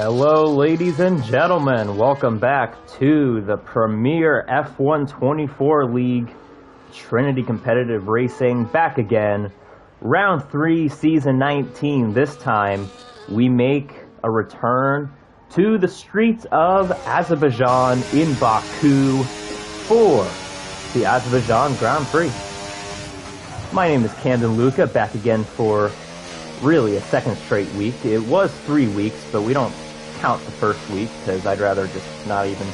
Hello, ladies and gentlemen. Welcome back to the premier F1 24 League, Trinity Competitive Racing, back again. Round 3, Season 19. This time, we make a return to the streets of Azerbaijan in Baku for the Azerbaijan Grand Prix. My name is Camden Luca, back again for really a second straight week. It was 3 weeks, but we don't count the first week because I'd rather just not even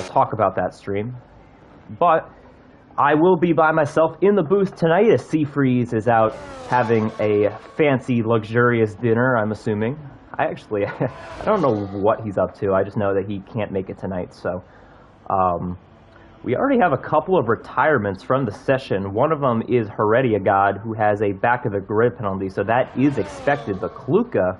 talk about that stream. But I will be by myself in the booth tonight as Seafreeze is out having a fancy, luxurious dinner, I'm assuming. I don't know what he's up to. I just know that he can't make it tonight. So we already have a couple of retirements from the session. One of them is Herediagod, who has a back of the grid penalty, so that is expected. But Kluka,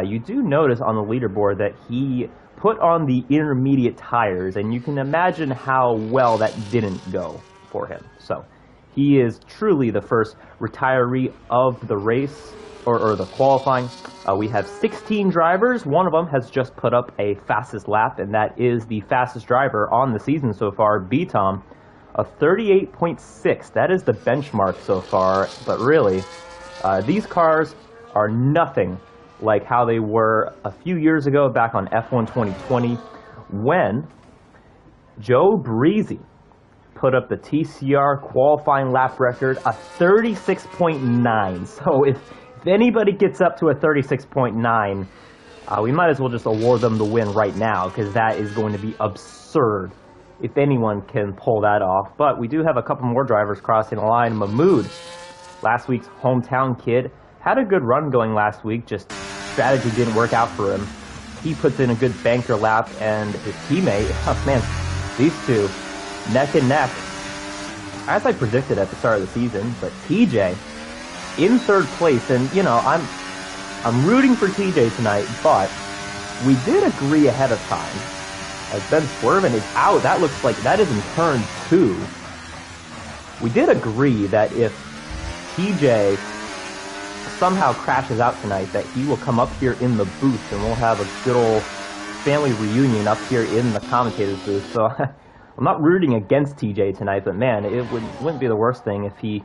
you do notice on the leaderboard that he put on the intermediate tires, and you can imagine how well that didn't go for him. So he is truly the first retiree of the race, or the qualifying. We have 16 drivers. One of them has just put up a fastest lap, and that is the fastest driver on the season so far, B-Tom, a 38.6. That is the benchmark so far, but really, these cars are nothing like how they were a few years ago back on F1 2020 when Joe Breezy put up the TCR qualifying lap record, a 36.9. So if anybody gets up to a 36.9, we might as well just award them the win right now, because that is going to be absurd if anyone can pull that off. But we do have a couple more drivers crossing the line. Mahmoud, last week's hometown kid, had a good run going last week, just strategy didn't work out for him. He puts in a good banker lap, and his teammate, oh man, these two, neck and neck, as I predicted at the start of the season. But TJ in third place, and you know, I'm rooting for TJ tonight, but we did agree ahead of time. As Ben Swerven is out, that looks like that is in turn 2. We did agree that if TJ somehow crashes out tonight, that he will come up here in the booth and we'll have a good old family reunion up here in the commentator's booth. So I'm not rooting against TJ tonight, but man, it wouldn't be the worst thing if he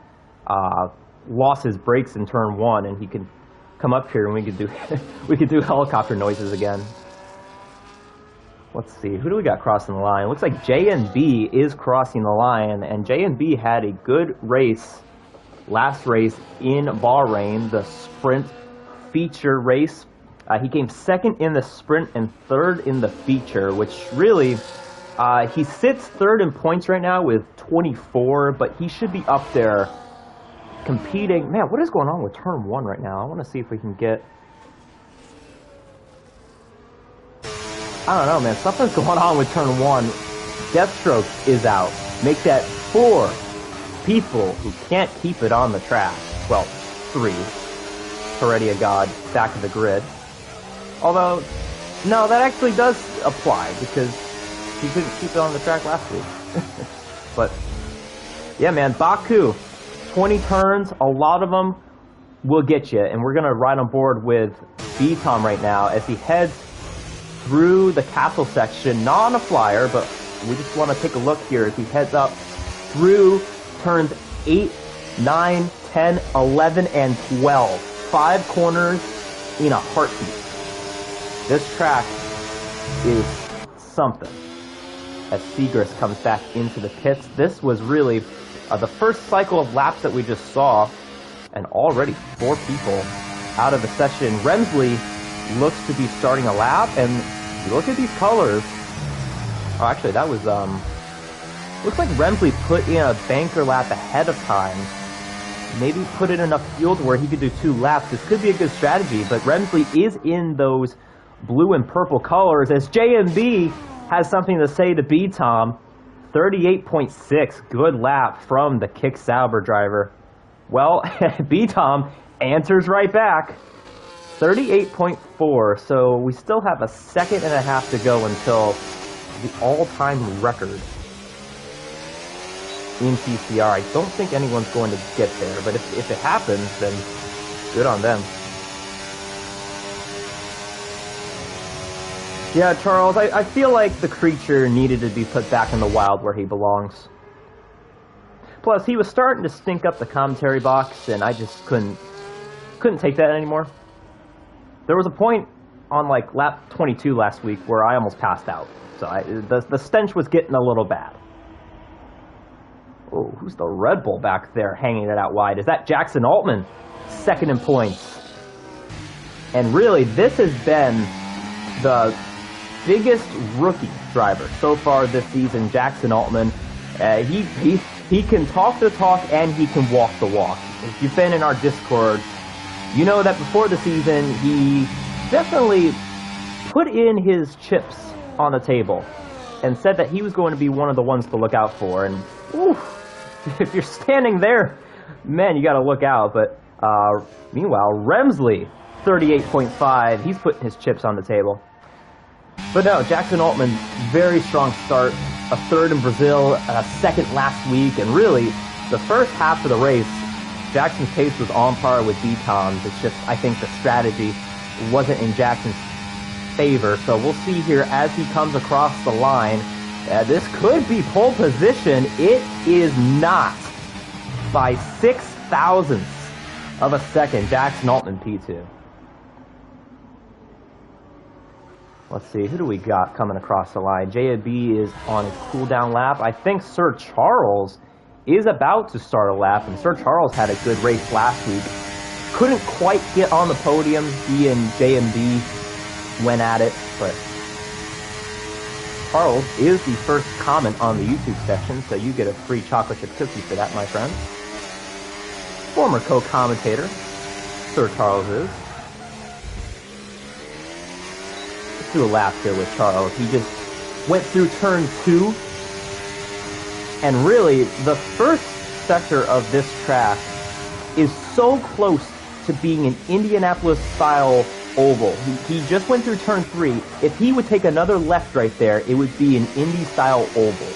lost his brakes in turn 1 and he could come up here and we could do helicopter noises again. Let's see, who do we got crossing the line? It looks like J&B is crossing the line, and J&B had a good race last race in Bahrain, the sprint feature race. He came second in the sprint and third in the feature, which really, he sits third in points right now with 24, but he should be up there competing. Man, what is going on with turn 1 right now? I want to see if we can get, I don't know, man, something's going on with turn 1. Deathstroke is out. Make that 4 people who can't keep it on the track. Well, 3. Herediagod, back of the grid. Although, no, that actually does apply, because he couldn't keep it on the track last week. But, yeah, man, Baku, 20 turns, a lot of them will get you, and we're going to ride on board with B-Tom right now as he heads through the castle section, not on a flyer, but we just want to take a look here as he heads up through turns 8, 9, 10, 11, and 12. 5 corners in a heartbeat. This track is something. As Seagrass comes back into the pits, this was really the first cycle of laps that we just saw, and already 4 people out of the session. Remsley looks to be starting a lap, and look at these colors. Oh, actually, that was looks like Remsley put in a banker lap ahead of time. Maybe put in enough fuel to where he could do 2 laps. This could be a good strategy, but Remsley is in those blue and purple colors as JMB has something to say to B-Tom. 38.6, good lap from the Kick Sauber driver. Well, B-Tom answers right back. 38.4, so we still have a second and a half to go until the all-time record in TCR. I don't think anyone's going to get there, but if it happens, then good on them. Yeah, Charles, I feel like the creature needed to be put back in the wild where he belongs. Plus, he was starting to stink up the commentary box, and I just couldn't take that anymore. There was a point on, like, lap 22 last week where I almost passed out. So the stench was getting a little bad. Oh, who's the Red Bull back there hanging it out wide? Is that Jackson Altman? Second in points. And really, this has been the biggest rookie driver so far this season, Jackson Altman. He can talk the talk and he can walk the walk. If you've been in our Discord, you know that before the season, he definitely put in his chips on the table and said that he was going to be one of the ones to look out for. And oof, if you're standing there, man, you got to look out. But meanwhile, Remsley, 38.5, he's putting his chips on the table. But no, Jackson Altman, very strong start. A third in Brazil, a second last week, and really, the first half of the race, Jackson's pace was on par with D-Tom's. It's just, I think the strategy wasn't in Jackson's favor. So we'll see here as he comes across the line. This could be pole position. It is not. By 6,000ths of a second, Jackson Altman P2. Let's see, who do we got coming across the line? JAB is on his cool-down lap. I think Sir Charles is about to start a lap, and Sir Charles had a good race last week. Couldn't quite get on the podium. He and JMB went at it, but Charles is the first comment on the YouTube section, so you get a free chocolate chip cookie for that, my friend. Former co-commentator, Sir Charles is. Do a lap here with Charles. He just went through turn 2, and really the first sector of this track is so close to being an Indianapolis style oval. He just went through turn 3. If he would take another left right there, it would be an Indy style oval.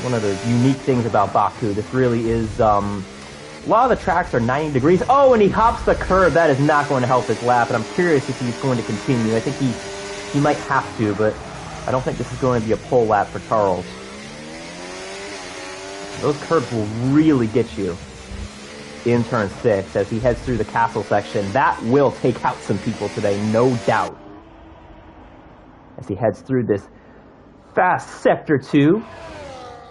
One of the unique things about Baku, this really is a lot of the tracks are 90 degrees. Oh, and he hops the curb. That is not going to help his lap, and I'm curious if he's going to continue. I think he might have to, but I don't think this is going to be a pole lap for Charles. Those curbs will really get you in turn 6 as he heads through the castle section. That will take out some people today, no doubt. As he heads through this fast sector 2.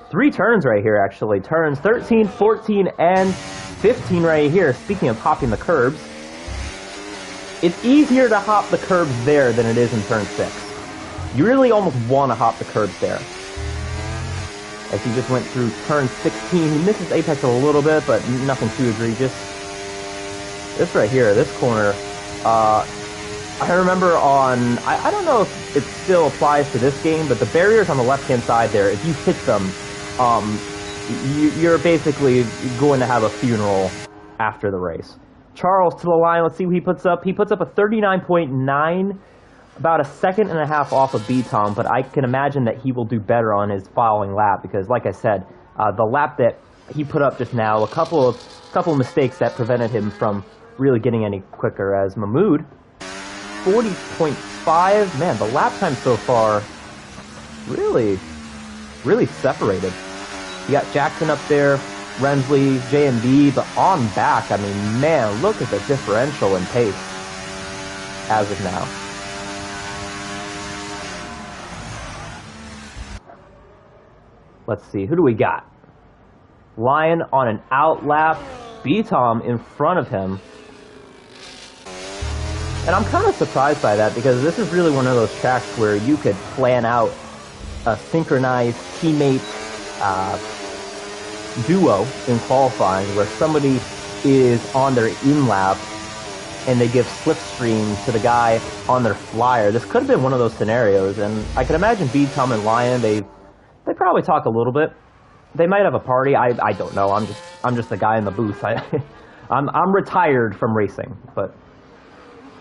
3 turns right here, actually. Turns 13, 14, and 15 right here. Speaking of hopping the curbs, it's easier to hop the curbs there than it is in turn 6. You really almost want to hop the curbs there. As he just went through turn 16, he misses apex a little bit, but nothing too egregious. This right here, this corner, I remember on, I don't know if it still applies to this game, but the barriers on the left-hand side there, if you hit them, you're basically going to have a funeral after the race. Charles to the line, let's see what he puts up. He puts up a 39.9, about a second and a half off of B-Tom, but I can imagine that he will do better on his following lap because, like I said, the lap that he put up just now, a couple of mistakes that prevented him from really getting any quicker. As Mahmoud, 40.5, man, the lap time so far really separated. You got Jackson up there, Remsley, JMB, but on back, I mean, man, look at the differential in pace as of now. Let's see, who do we got? Lion on an out lap, B-Tom in front of him. And I'm kind of surprised by that because this is really one of those tracks where you could plan out a synchronized teammate duo in qualifying where somebody is on their in-lap and they give slipstream to the guy on their flyer. This could have been one of those scenarios, and I can imagine B-Tom and Lion, they probably talk a little bit. They might have a party. I don't know. I'm just a guy in the booth. I'm retired from racing, but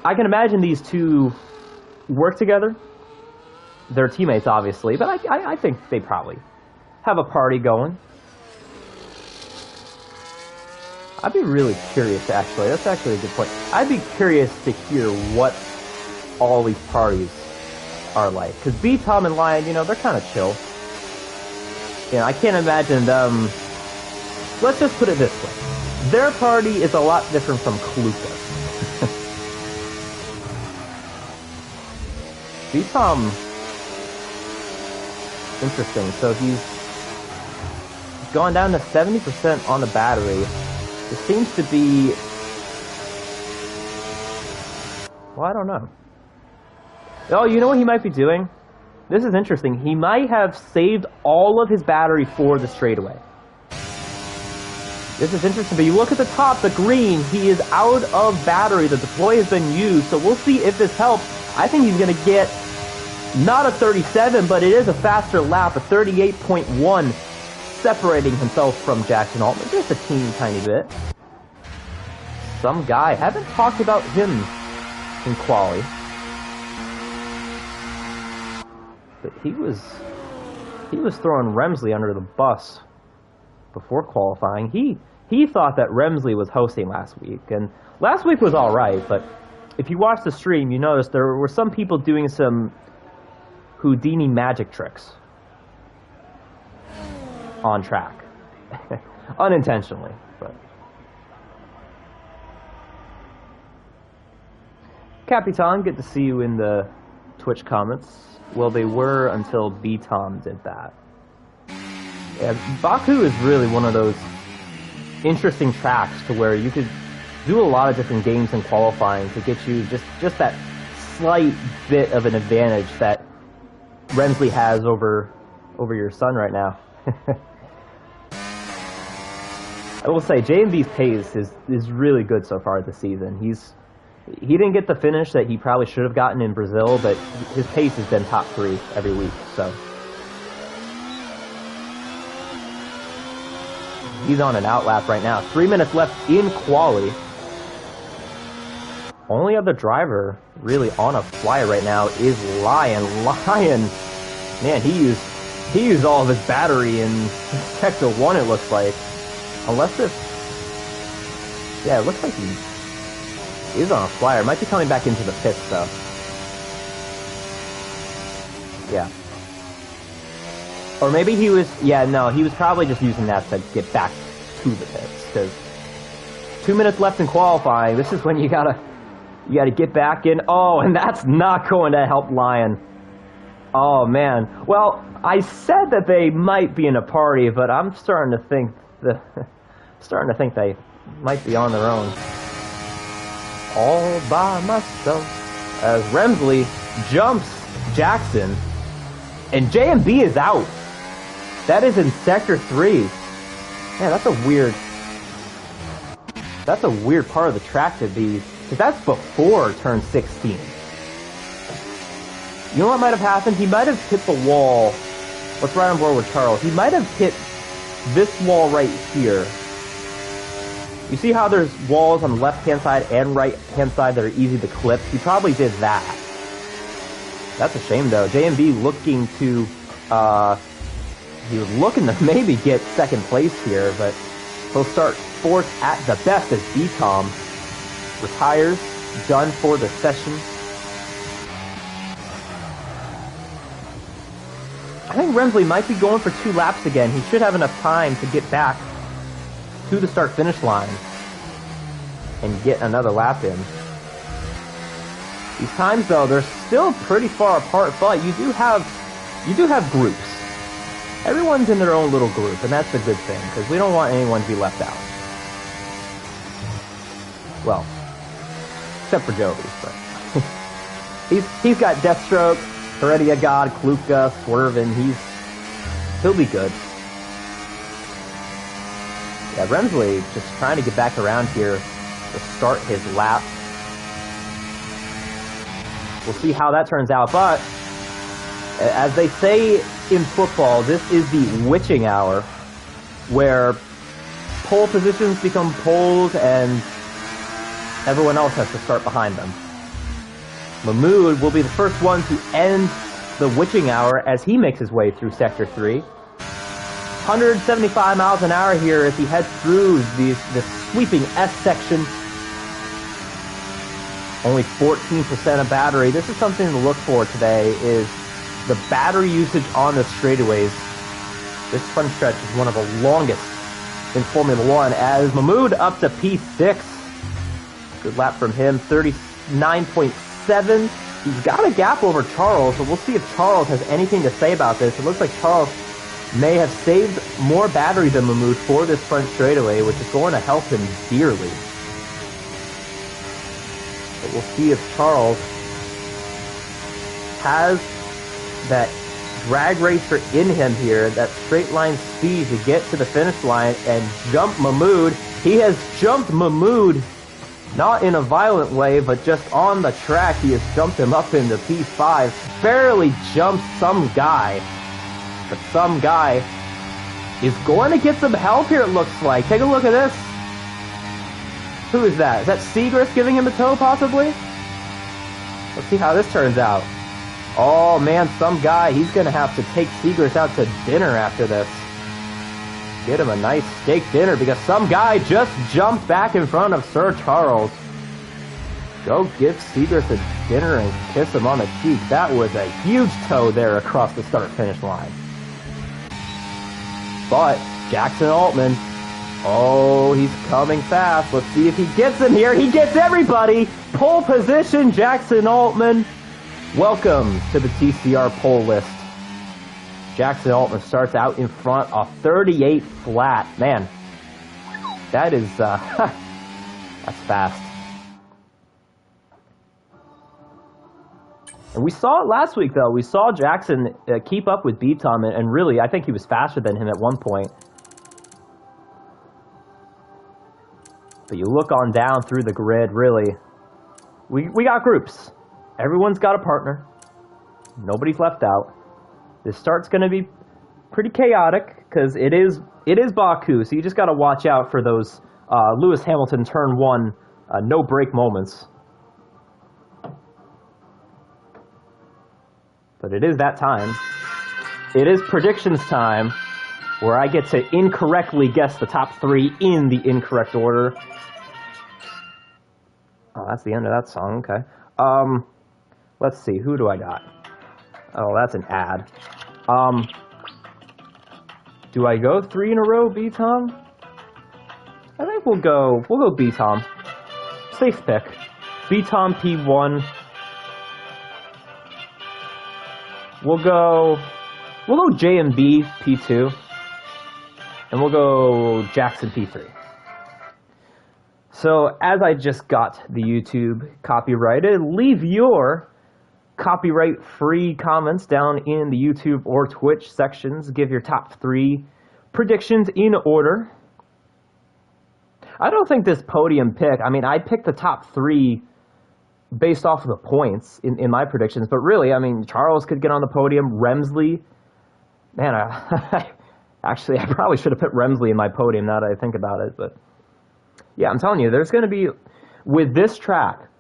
I can imagine these two work together. They're teammates, obviously, but I think they probably have a party going. I'd be really curious, actually. That's actually a good point. I'd be curious to hear what all these parties are like. Because B-Tom and Lion, you know, they're kind of chill. You know, I can't imagine them... Let's just put it this way. Their party is a lot different from Kaluka's. B-Tom... Interesting. So he's gone down to 70% on the battery. It seems to be... Well, I don't know. Oh, you know what he might be doing? This is interesting. He might have saved all of his battery for the straightaway. This is interesting, but you look at the top, the green, he is out of battery. The deploy has been used, so we'll see if this helps. I think he's going to get not a 37, but it is a faster lap, a 38.1, separating himself from Jackson Altman just a teeny tiny bit. Some guy, haven't talked about him in quali. But he was throwing Remsley under the bus before qualifying. He thought that Remsley was hosting last week, and last week was all right, but if you watch the stream, you notice there were some people doing some Houdini magic tricks on track. Unintentionally, but... Capitan, good to see you in the Twitch comments. Well, they were until B-Tom did that. Yeah, Baku is really one of those interesting tracks to where you could do a lot of different games in qualifying to get you just that slight bit of an advantage that Remsley has over your son right now. I will say, JMB's pace is really good so far this season. He didn't get the finish that he probably should have gotten in Brazil, but his pace has been top 3 every week, so. He's on an outlap right now. 3 minutes left in quali. Only other driver really on a flyer right now is Lion. Lion, man, he used all of his battery in Sector 1, it looks like. Unless if... Yeah, it looks like he is on a flyer. Might be coming back into the pits, though. Yeah. Or maybe he was... Yeah, no, he was probably just using that to get back to the pits. Because 2 minutes left in qualifying. This is when you gotta get back in. Oh, and that's not going to help Lion. Oh, man. Well, I said that they might be in a party, but I'm starting to think they might be on their own. All by myself. As Remsley jumps Jackson, and JMB is out. That is in Sector 3. Man, that's a weird part of the track to be, because that's before turn 16. You know what might have happened? He might have hit the wall. Let's ride on board with Charles. He might have hit this wall right here. You see how there's walls on the left-hand side and right-hand side that are easy to clip? He probably did that. That's a shame, though. JMB looking to, he was looking to maybe get second place here, but he'll start fourth at the best as B-Tom retires, done for the session. I think Remsley might be going for 2 laps again. He should have enough time to get back to the start-finish line and get another lap in. These times, though, they're still pretty far apart, but you do have groups. Everyone's in their own little group, and that's a good thing, because we don't want anyone to be left out. Well, except for Joey, but he's got Deathstroke, Heredia God, Kluka, Swervin. He'll be good. Yeah, Remsley just trying to get back around here to start his lap. We'll see how that turns out, but as they say in football, this is the witching hour, where pole positions become poles and everyone else has to start behind them. Mahmoud will be the first one to end the witching hour as he makes his way through Sector 3. 175 miles an hour here as he heads through this sweeping S section. Only 14% of battery. This is something to look for today, is the battery usage on the straightaways. This front stretch is one of the longest in Formula One, as Mahmoud up to P6. Good lap from him, 39.7. He's got a gap over Charles, so we'll see if Charles has anything to say about this. It looks like Charles may have saved more battery than Mahmoud for this front straightaway, which is going to help him dearly. But we'll see if Charles has that drag racer in him here, that straight line speed to get to the finish line and jump Mahmoud. He has jumped Mahmoud, not in a violent way, but just on the track. He has jumped him up into P5. Barely jumped some guy. But some guy is going to get some help here, it looks like. Take a look at this. Who is that? Is that Segrist giving him a tow, possibly? Let's see how this turns out. Oh, man, some guy. He's going to have to take Segrist out to dinner after this. Get him a nice steak dinner, because some guy just jumped back in front of Sir Charles. Go give Segrist a dinner and kiss him on the cheek. That was a huge tow there across the start-finish line. But Jackson Altman, oh, he's coming fast. Let's see if he gets him here. He gets everybody. Pole position, Jackson Altman. Welcome to the TCR pole list. Jackson Altman starts out in front of 38 flat. Man, that is, that's fast. And we saw it last week, though. We saw Jackson keep up with B-Tom, and really, I think he was faster than him at one point. But you look on down through the grid, really, we got groups. Everyone's got a partner. Nobody's left out. This start's going to be pretty chaotic, because it is Baku, so you just got to watch out for those Lewis Hamilton turn 1 no-break moments. But it is that time. It is predictions time, where I get to incorrectly guess the top 3 in the incorrect order. Oh, that's the end of that song, okay. Let's see, who do I got? Oh, that's an ad. Do I go 3 in a row, B-Tom? I think we'll go B-Tom. Safe pick. B-Tom P1. We'll go J&B P2. And we'll go Jackson P3. So, as I just got the YouTube copyrighted, leave your copyright-free comments down in the YouTube or Twitch sections. Give your top 3 predictions in order. I don't think this podium pick, I mean, I picked the top 3 based off of the points in my predictions, but really, I mean, Charles could get on the podium. Remsley, man, actually, I probably should have put Remsley in my podium now that I think about it, but yeah, I'm telling you, there's going to be, with this track,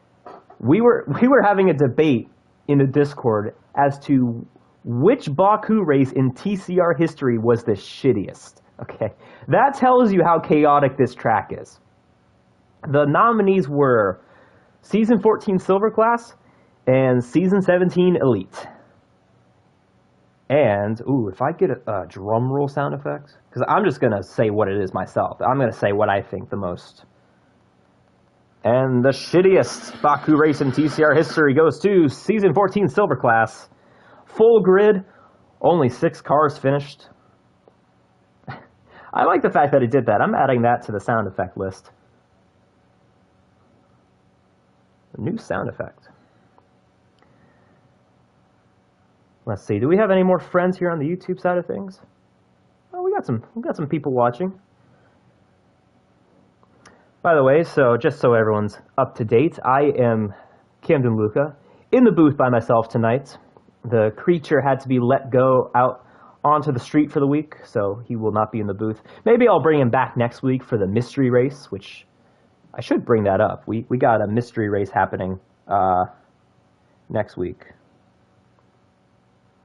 we were having a debate in the Discord as to which Baku race in TCR history was the shittiest. Okay, that tells you how chaotic this track is. The nominees were Season 14 Silver Class and Season 17 Elite. And, ooh, if I get a drum roll sound effect, because I'm just going to say what it is myself. I'm going to say what I think the most. And the shittiest Baku race in TCR history goes to Season 14 Silver Class. Full grid, only 6 cars finished. I like the fact that it did that. I'm adding that to the sound effect list. A new sound effect. Let's see. Do we have any more friends here on the YouTube side of things? Oh, we got some people watching. By the way, so just so everyone's up to date, I am Camden Luca in the booth by myself tonight. The creature had to be let go out onto the street for the week, so he will not be in the booth. Maybe I'll bring him back next week for the mystery race, which I should bring that up. We got a mystery race happening next week.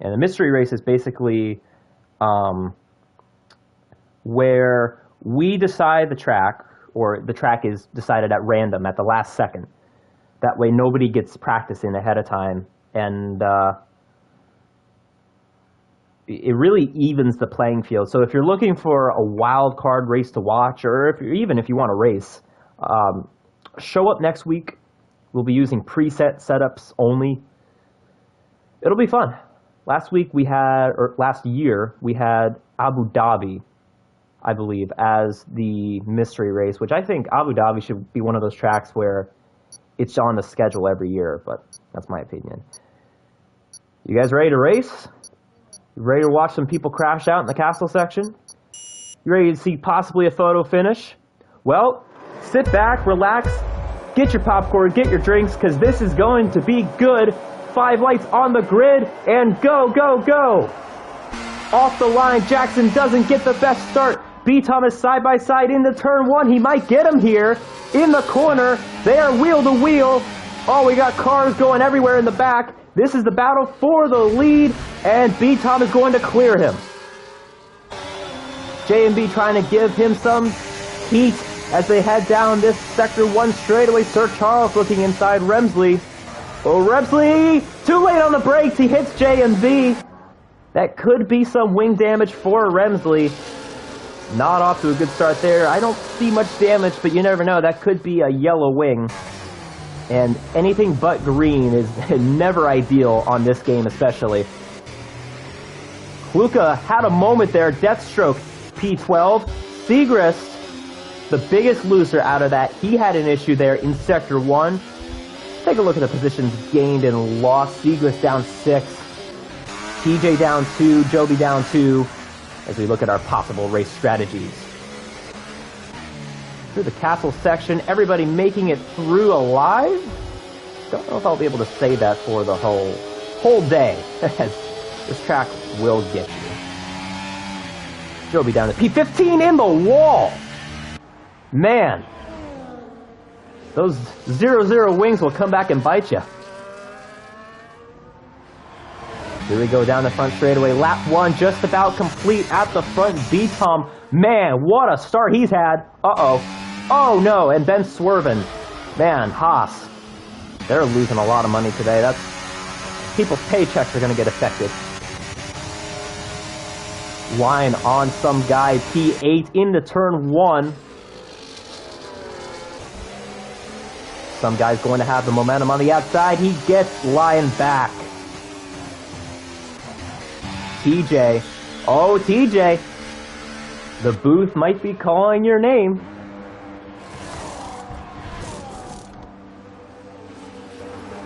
And the mystery race is basically where we decide the track, or the track is decided at random at the last second. That way nobody gets practicing ahead of time. And it really evens the playing field. So if you're looking for a wild card race to watch, or even if you want to race, show up next week. We'll be using preset setups only. It'll be fun. Last year, we had Abu Dhabi, I believe, as the mystery race, which I think Abu Dhabi should be one of those tracks where it's on the schedule every year, but that's my opinion. You guys ready to race? You ready to watch some people crash out in the castle section? You ready to see possibly a photo finish? Well, sit back, relax, get your popcorn, get your drinks, because this is going to be good. 5 lights on the grid, and go, go, go! Off the line, Jackson doesn't get the best start. B. Thomas side by side into turn 1. He might get him here. In the corner, they are wheel to wheel. Oh, we got cars going everywhere in the back. This is the battle for the lead, and B. Tom is going to clear him. J&B trying to give him some heat as they head down this Sector 1 straightaway. Sir Charles looking inside Remsley. Oh, Remsley! Too late on the brakes. He hits J&B. That could be some wing damage for Remsley. Not off to a good start there. I don't see much damage, but you never know. That could be a yellow wing. And anything but green is never ideal on this game, especially. Luca had a moment there. Deathstroke, P12. Segrist, the biggest loser out of that. He had an issue there in Sector 1. Take a look at the positions gained and lost. Segrist down 6. TJ down 2. Joby down 2. As we look at our possible race strategies. Through the castle section, everybody making it through alive. Don't know if I'll be able to say that for the whole day, as this track will get you. Joby down to P15 in the wall. Man, those 0-0 wings will come back and bite you. Here we go down the front straightaway. Lap 1 just about complete at the front. B-Tom, man, what a start he's had. Uh-oh. Oh, no, and Ben swerving. Man, Haas, they're losing a lot of money today. People's paychecks are going to get affected. Line on some guy, P8 into turn 1. Some guy's going to have the momentum on the outside. He gets Lion back. TJ. Oh, TJ. The booth might be calling your name.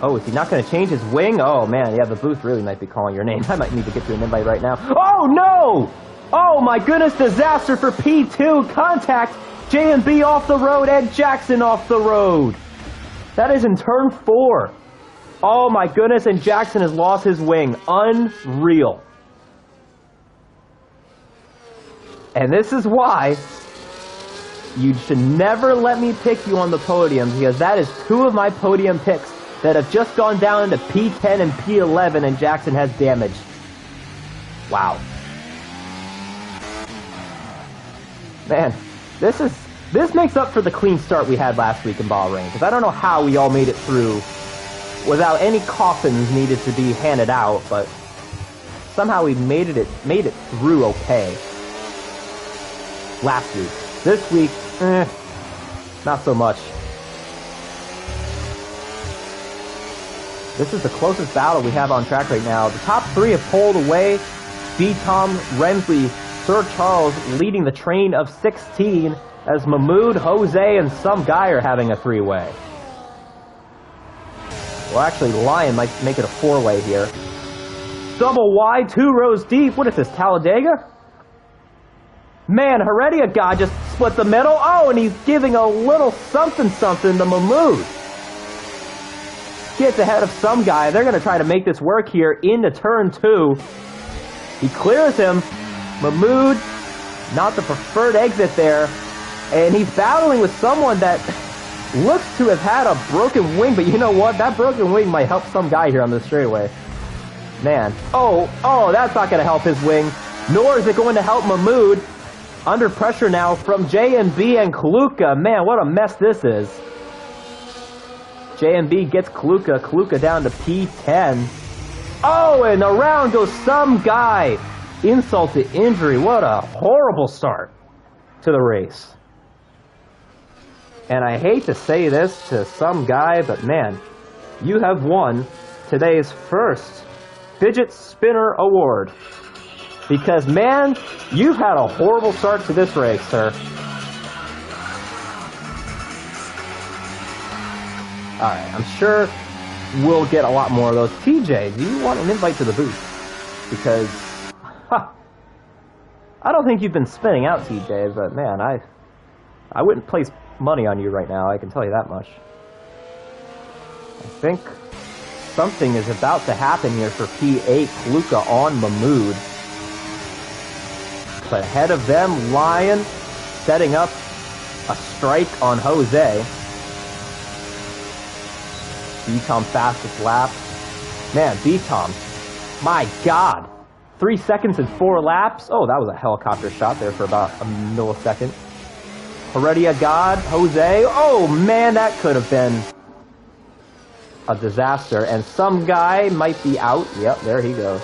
Oh, is he not going to change his wing? Oh, man, yeah, the booth really might be calling your name. I might need to get you an invite right now. Oh, no! Oh, my goodness, disaster for P2. Contact, J&B off the road, and Jackson off the road. That is in turn 4. Oh, my goodness, and Jackson has lost his wing. Unreal. And this is why you should never let me pick you on the podium, because that is 2 of my podium picks that have just gone down into P10 and P11, and Jackson has damage. Wow. Man, this makes up for the clean start we had last week in Bahrain, because I don't know how we all made it through without any coffins needed to be handed out, but somehow we made it through okay. Last week. This week, not so much. This is the closest battle we have on track right now. The top 3 have pulled away. B-Tom, Remsley, Sir Charles leading the train of 16 as Mahmoud, Jose, and some guy are having a 3-way. Well, actually, Lion might make it a 4-way here. Double wide, 2 rows deep. What is this, Talladega? Man, Heredia guy just split the middle. Oh, and he's giving a little something-something to Mahmoud. Gets ahead of some guy. They're going to try to make this work here into turn 2. He clears him. Mahmoud, not the preferred exit there. And he's battling with someone that looks to have had a broken wing. But you know what? That broken wing might help some guy here on the straightaway. Man. Oh, that's not going to help his wing. Nor is it going to help Mahmoud. Under pressure now from J&B and Kaluka. Man, what a mess this is. JMB gets Kluka. Kluka down to P10. Oh, and around goes some guy. Insult to injury. What a horrible start to the race. And I hate to say this to some guy, but man, you have won today's first Fidget Spinner Award. Because, man, you've had a horrible start to this race, sir. Alright, I'm sure we'll get a lot more of those. TJ, do you want an invite to the booth? Because, I don't think you've been spinning out, TJ, but man, I wouldn't place money on you right now, I can tell you that much. I think something is about to happen here for P8, Kluka on Mahmood. But ahead of them, Lion setting up a strike on Jose. B-Tom fastest lap. Man, B-Tom, my God. 3 seconds and 4 laps. Oh, that was a helicopter shot there for about a millisecond. Heredia God, Jose. Oh, man, that could have been a disaster. And some guy might be out. Yep, there he goes.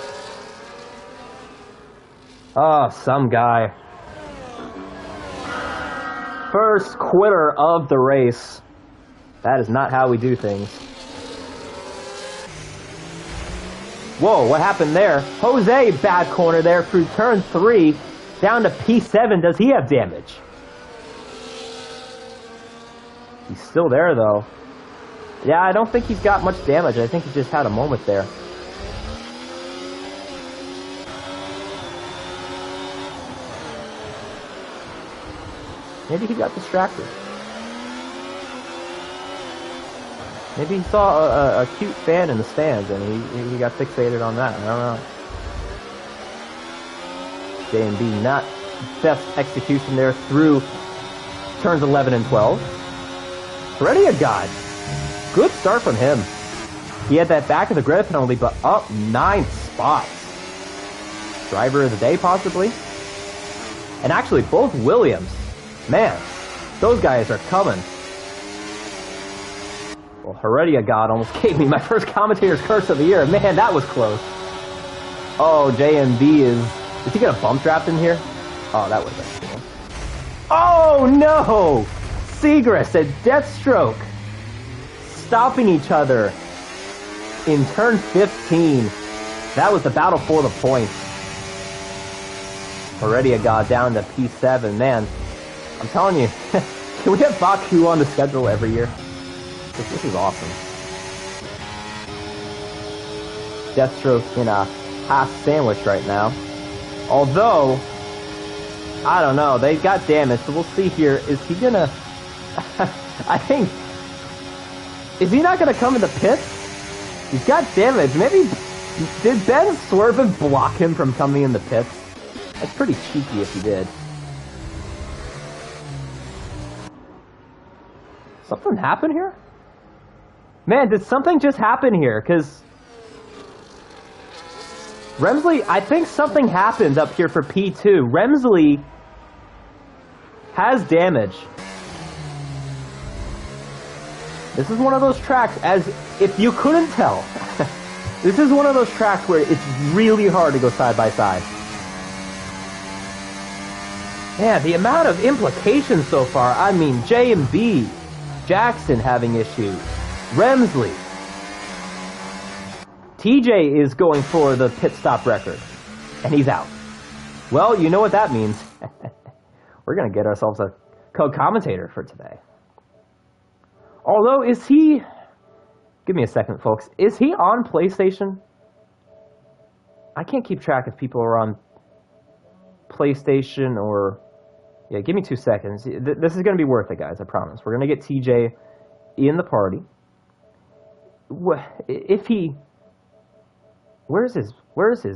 Oh, some guy. First quitter of the race. That is not how we do things. Whoa, what happened there? Jose, bad corner there through turn 3. Down to P7. Does he have damage? He's still there, though. Yeah, I don't think he's got much damage. I think he just had a moment there. Maybe he got distracted. Maybe he saw a cute fan in the stands and he got fixated on that. I don't know. JMB not best execution there through turns 11 and 12. Heredia God. Good start from him. He had that back of the grid penalty, but up 9 spots. Driver of the day, possibly. And actually, both Williams. Man, those guys are coming. Well, Heredia God almost gave me my first commentator's curse of the year. Man, that was close. Oh, JMB is he gonna bump draft in here? Oh, that would have been cool. Oh, no! Segrist and Deathstroke stopping each other in turn 15. That was the battle for the points. Heredia God down to P7. Man, I'm telling you, can we have Baku on the schedule every year? This is awesome. Deathstroke in a half sandwich right now. Although, I don't know, they got damage, so we'll see here. Is he gonna... I think... Is he not gonna come in the pits? He's got damage. Maybe... Did Ben swerve and block him from coming in the pits? That's pretty cheeky if he did. Something happened here? Man, did something just happen here? Because... Remsley, I think something happened up here for P2. Remsley has damage. This is one of those tracks, as if you couldn't tell, this is one of those tracks where it's really hard to go side by side. Man, the amount of implications so far. I mean, J&B, Jackson having issues, Remsley. TJ is going for the pit stop record, and he's out. Well, you know what that means. We're going to get ourselves a co-commentator for today. Although, is he... Give me a second, folks. Is he on PlayStation? I can't keep track if people are on PlayStation or... Yeah, give me 2 seconds. This is going to be worth it, guys, I promise. We're going to get TJ in the party. If he... Where's his...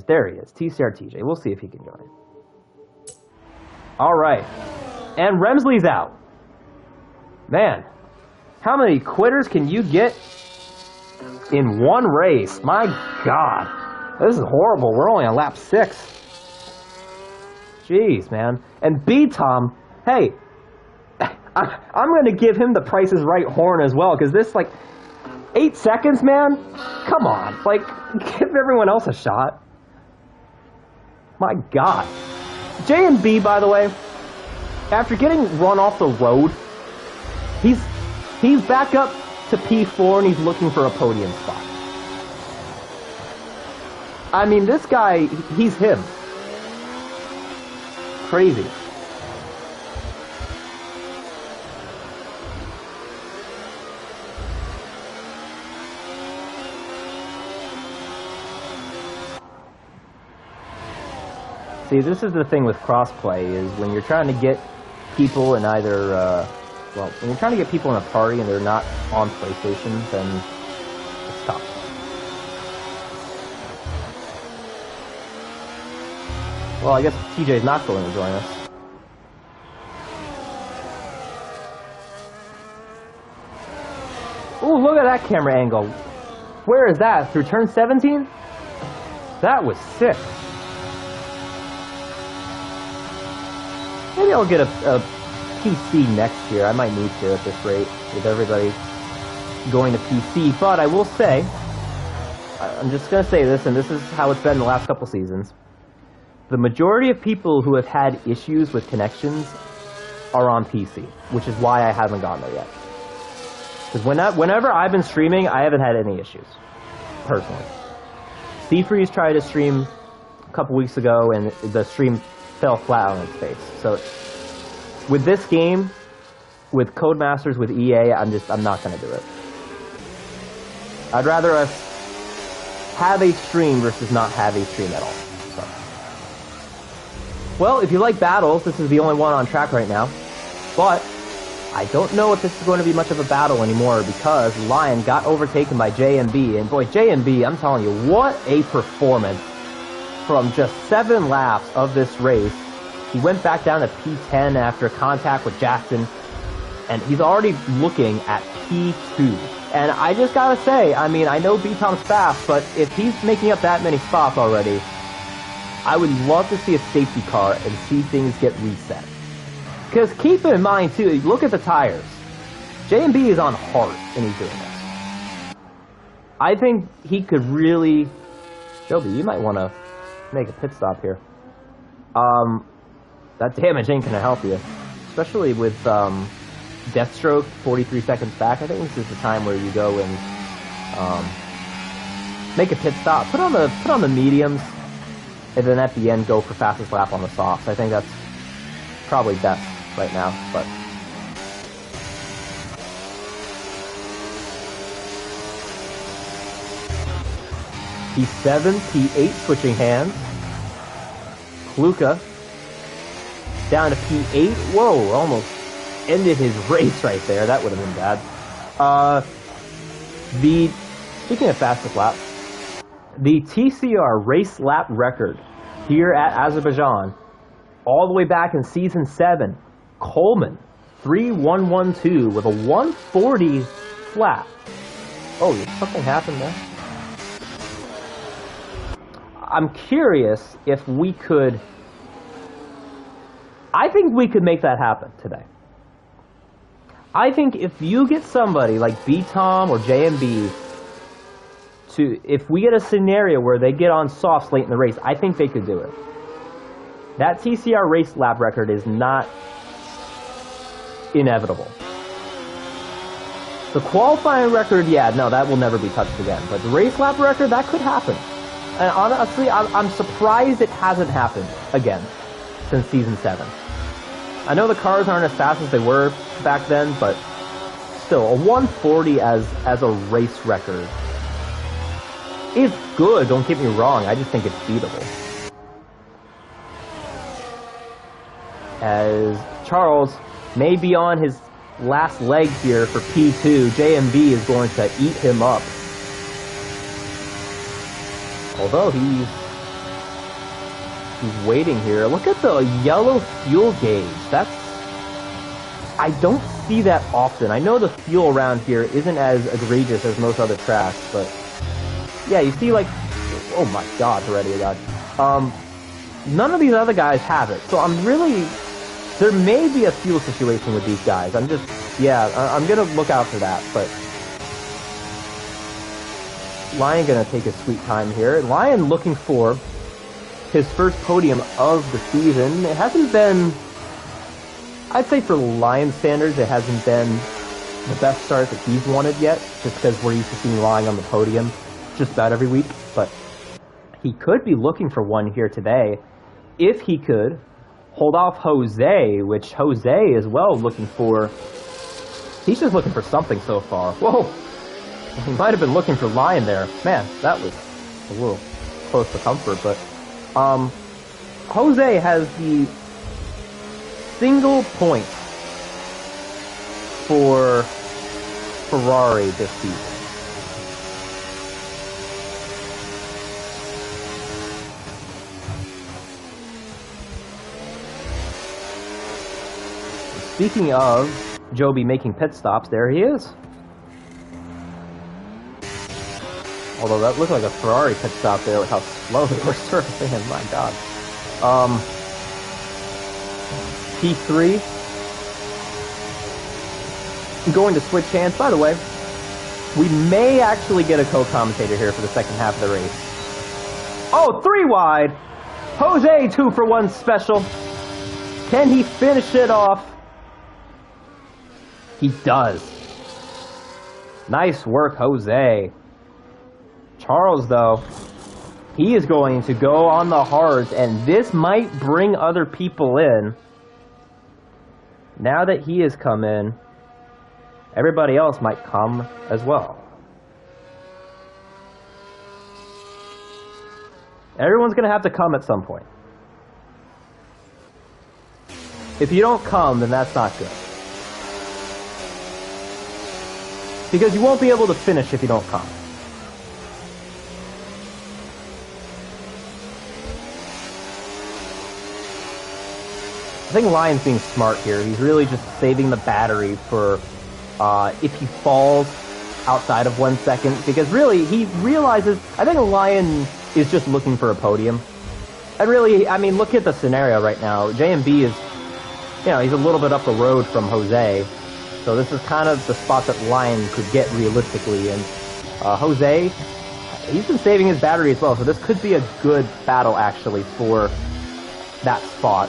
There he is. TCR TJ. We'll see if he can join. Alright. And Remsley's out. Man. How many quitters can you get in one race? My God. This is horrible. We're only on lap 6. Jeez, man. And B-Tom, hey, I'm going to give him the Price is Right horn as well, because this, like, 8 seconds, man? Come on. Like, give everyone else a shot. My God. J&B, by the way, after getting run off the road, he's back up to P4 and he's looking for a podium spot. I mean, this guy, he's him. Crazy. See, this is the thing with crossplay, is when you're trying to get people in either, well, when you're trying to get people in a party and they're not on PlayStation, then it's tough. Well, I guess TJ's not going to join us. Ooh, look at that camera angle. Where is that? Through turn 17? That was sick. Maybe I'll get a PC next year. I might need to at this rate, with everybody going to PC. But I will say, I'm just going to say this, and this is how it's been the last couple seasons. The majority of people who have had issues with connections are on PC, which is why I haven't gotten there yet. Because whenever I've been streaming, I haven't had any issues, personally. Seafreeze tried to stream a couple weeks ago, and the stream fell flat on its face. So with this game, with Codemasters, with EA, I'm not going to do it. I'd rather us have a stream versus not have a stream at all. So. Well, if you like battles, this is the only one on track right now. But I don't know if this is going to be much of a battle anymore, because Lion got overtaken by J&B, and boy, J&B, I'm telling you, what a performance. From just 7 laps of this race, he went back down to P10 after contact with Jackson, and he's already looking at P2. And I just gotta say, I mean, I know B-Tom's fast, but if he's making up that many spots already, I would love to see a safety car and see things get reset. Because keep in mind, too, look at the tires. J&B is on hard, and he's doing this. I think he could really... Joby, you might want to make a pit stop here. That damage ain't gonna help you, especially with Deathstroke 43 seconds back. I think this is the time where you go and make a pit stop, put on the mediums, and then at the end go for fastest lap on the softs. I think that's probably best right now. But P7, P8 switching hands. Luca down to P8. Whoa, almost ended his race right there. That would have been bad. Speaking of fastest lap, the TCR race lap record here at Azerbaijan, all the way back in Season 7, Coleman, 3.112 with a 140 flat. Oh, something happened there. I'm curious if we could... I think we could make that happen today. I think if you get somebody like B-Tom or JMB if we get a scenario where they get on softs late in the race, I think they could do it. That TCR race lap record is not inevitable. The qualifying record, yeah, no, that will never be touched again. But the race lap record, that could happen. And honestly, I'm surprised it hasn't happened again since Season 7. I know the cars aren't as fast as they were back then, but still, a 140 as a race record is good, don't get me wrong. I just think it's beatable. As Charles may be on his last leg here for P2, JMB is going to eat him up. Although he's waiting here. Look at the yellow fuel gauge. I don't see that often. I know the fuel around here isn't as egregious as most other tracks, but yeah, you see like, oh my god, already I got. None of these other guys have it, so I'm really, there may be a fuel situation with these guys. I'm gonna look out for that, but Lion gonna take his sweet time here. Lion looking for his first podium of the season. It hasn't been, I'd say for Lion standards, it hasn't been the best start that he's wanted yet, just because we're used to seeing Lion on the podium just about every week. But he could be looking for one here today if he could hold off Jose, which Jose as well looking for. He's just looking for something so far. Whoa! He might have been looking for Lion there. Man, that was a little close to comfort, but Jose has the single point for Ferrari this season. Speaking of Joby making pit stops, there he is. Although that looked like a Ferrari pit stop there with how slow they were surfacing, and my god. P3. Going to switch hands. By the way, we may actually get a co-commentator here for the second half of the race. Oh, 3 wide! Jose 2 for 1 special. Can he finish it off? He does. Nice work, Jose. Charles, though, he is going to go on the hards, and this might bring other people in. Now that he has come in, everybody else might come as well. Everyone's going to have to come at some point. If you don't come, then that's not good. Because you won't be able to finish if you don't come. I think Lion's being smart here. He's really just saving the battery for if he falls outside of 1 second. Because really, he realizes, I think Lion is just looking for a podium. And really, I mean, look at the scenario right now. JMB is, you know, he's a little bit up the road from Jose. So this is kind of the spot that Lion could get realistically. And Jose, he's been saving his battery as well. So this could be a good battle, actually, for that spot.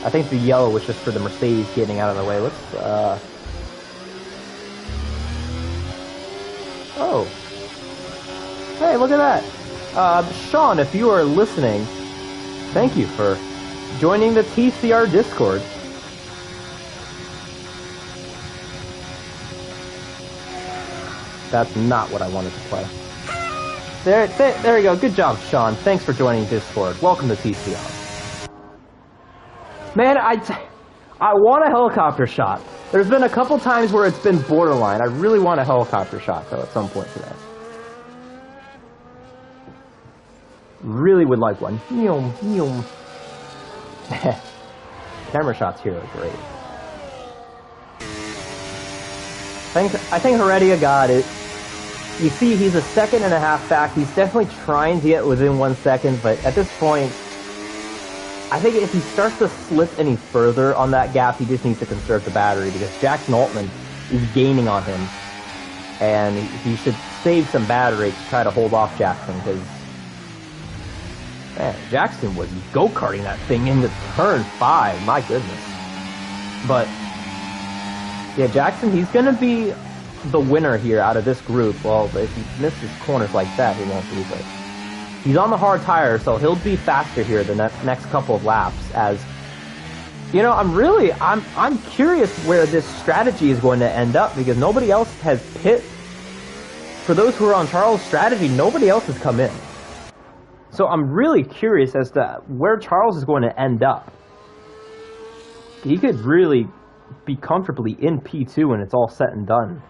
I think the yellow was just for the Mercedes getting out of the way. Let's, oh. Hey, look at that. Sean, if you are listening, thank you for joining the TCR Discord. That's not what I wanted to play. There you go. Good job, Sean. Thanks for joining Discord. Welcome to TCR. Man, I want a helicopter shot. There's been a couple times where it's been borderline. I really want a helicopter shot, though, at some point today. Really would like one. Camera shots here are great. I think Heredia got it. You see, he's a 1.5 seconds back. He's definitely trying to get within 1 second, but at this point, I think if he starts to slip any further on that gap, he just needs to conserve the battery, because Jackson Altman is gaining on him, and he should save some battery to try to hold off Jackson, because man, Jackson was go-karting that thing into turn 5, my goodness. But yeah, Jackson, he's going to be the winner here out of this group. Well, if he misses corners like that, he won't be, but he's on the hard tire, so he'll be faster here the next couple of laps. As you know, I'm curious where this strategy is going to end up, because nobody else has pit. For those who are on Charles' strategy, nobody else has come in. So I'm really curious as to where Charles is going to end up. He could really be comfortably in P2 when it's all said and done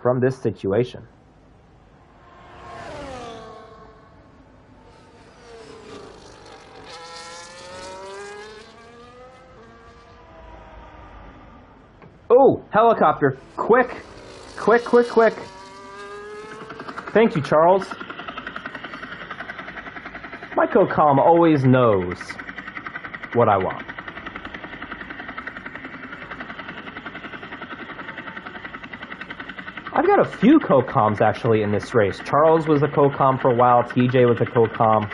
from this situation. Oh, helicopter. Quick. Quick, quick, quick. Thank you, Charles. My co-comm always knows what I want. I I've got a few co-coms actually in this race. Charles was a co-com for a while. TJ was a co-com.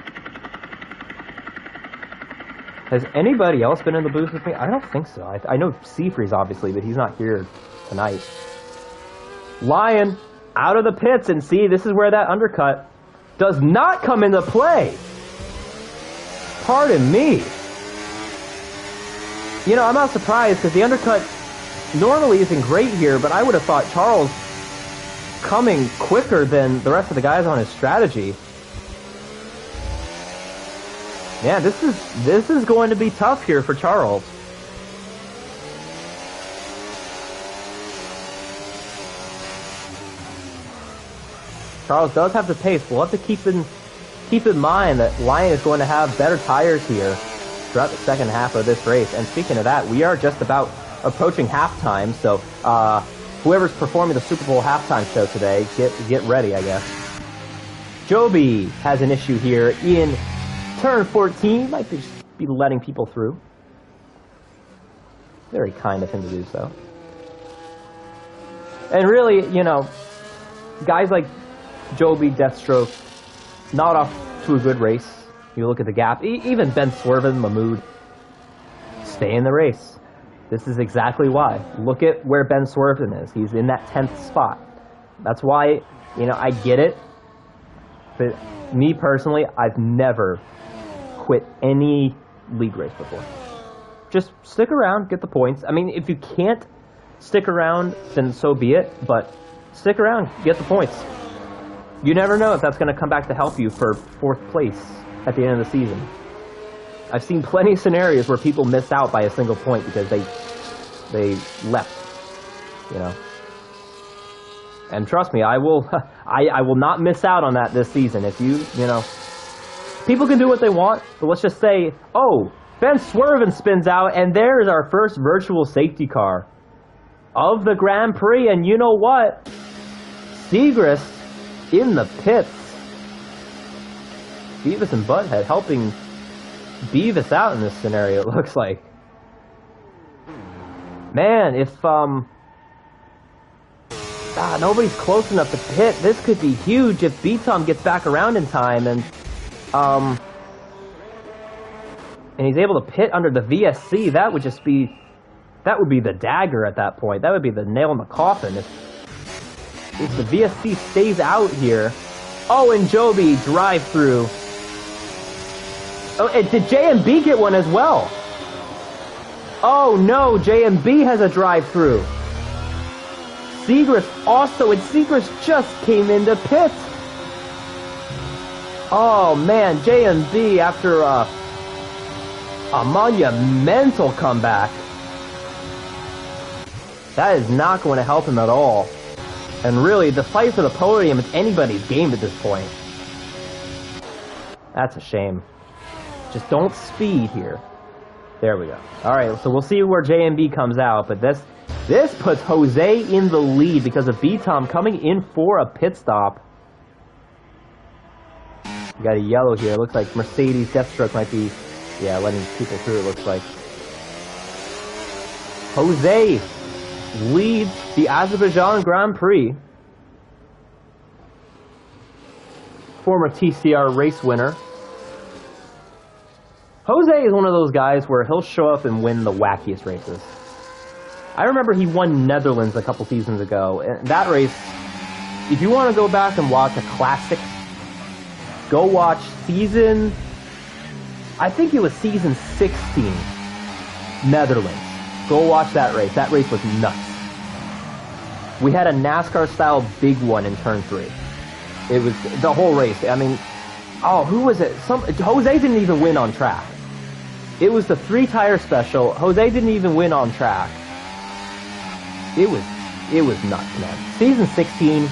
Has anybody else been in the booth with me? I don't think so. I know Seafreeze obviously, but he's not here tonight. Lion out of the pits, and see, this is where that undercut does not come into play. Pardon me. You know, I'm not surprised because the undercut normally isn't great here, but I would have thought Charles coming quicker than the rest of the guys on his strategy. Yeah, this is going to be tough here for Charles. Charles does have the pace. We'll have to keep in mind that Lion is going to have better tires here throughout the second half of this race. And speaking of that, we are just about approaching halftime, so whoever's performing the Super Bowl halftime show today, get ready, I guess. Joby has an issue here in turn 14. Might just be letting people through. Very kind of him to do so. And really, you know, guys like Joby, Deathstroke, not off to a good race. You look at the gap. Even Ben Swerven, Mahmood, stay in the race. This is exactly why. Look at where Ben Swerven is. He's in that 10th spot. That's why, you know, I get it. But me personally, I've never quit any league race before. Just stick around, get the points. I mean, if you can't stick around, then so be it. But stick around, get the points. You never know if that's going to come back to help you for 4th place at the end of the season. I've seen plenty of scenarios where people miss out by a single point because they left, you know. And trust me, I will not miss out on that this season. If you know, people can do what they want, but let's just say, oh, Ben Swerven spins out, and there's our first virtual safety car of the Grand Prix. And you know what? Segrist in the pits. Beavis and Butthead helping Beavis out in this scenario, it looks like. Man, if nobody's close enough to pit, this could be huge if B-Tom gets back around in time and he's able to pit under the VSC. That would be the dagger at that point. That would be the nail in the coffin if the VSC stays out here. Oh, and Joby drive through. Oh, and did JMB get one as well? Oh no, JMB has a drive-through. Segrist also, and Segrist just came into pit. Oh man, JMB after a monumental comeback. That is not going to help him at all. And really, the fight for the podium is anybody's game at this point. That's a shame. Just don't speed here. There we go. Alright, so we'll see where JMB comes out, but this puts Jose in the lead because of B-Tom coming in for a pit stop. We got a yellow here. It looks like Mercedes Deathstroke might be, yeah, letting people through, it looks like. Jose leads the Azerbaijan Grand Prix. Former TCR race winner. Jose is one of those guys where he'll show up and win the wackiest races. I remember he won Netherlands a couple seasons ago, and that race, if you want to go back and watch a classic, go watch season, I think it was season 16, Netherlands. Go watch that race. That race was nuts. We had a NASCAR-style big one in turn 3. It was the whole race. I mean, oh, who was it? Jose didn't even win on track. It was the 3-tire special. Jose didn't even win on track. It was nuts, man. Season 16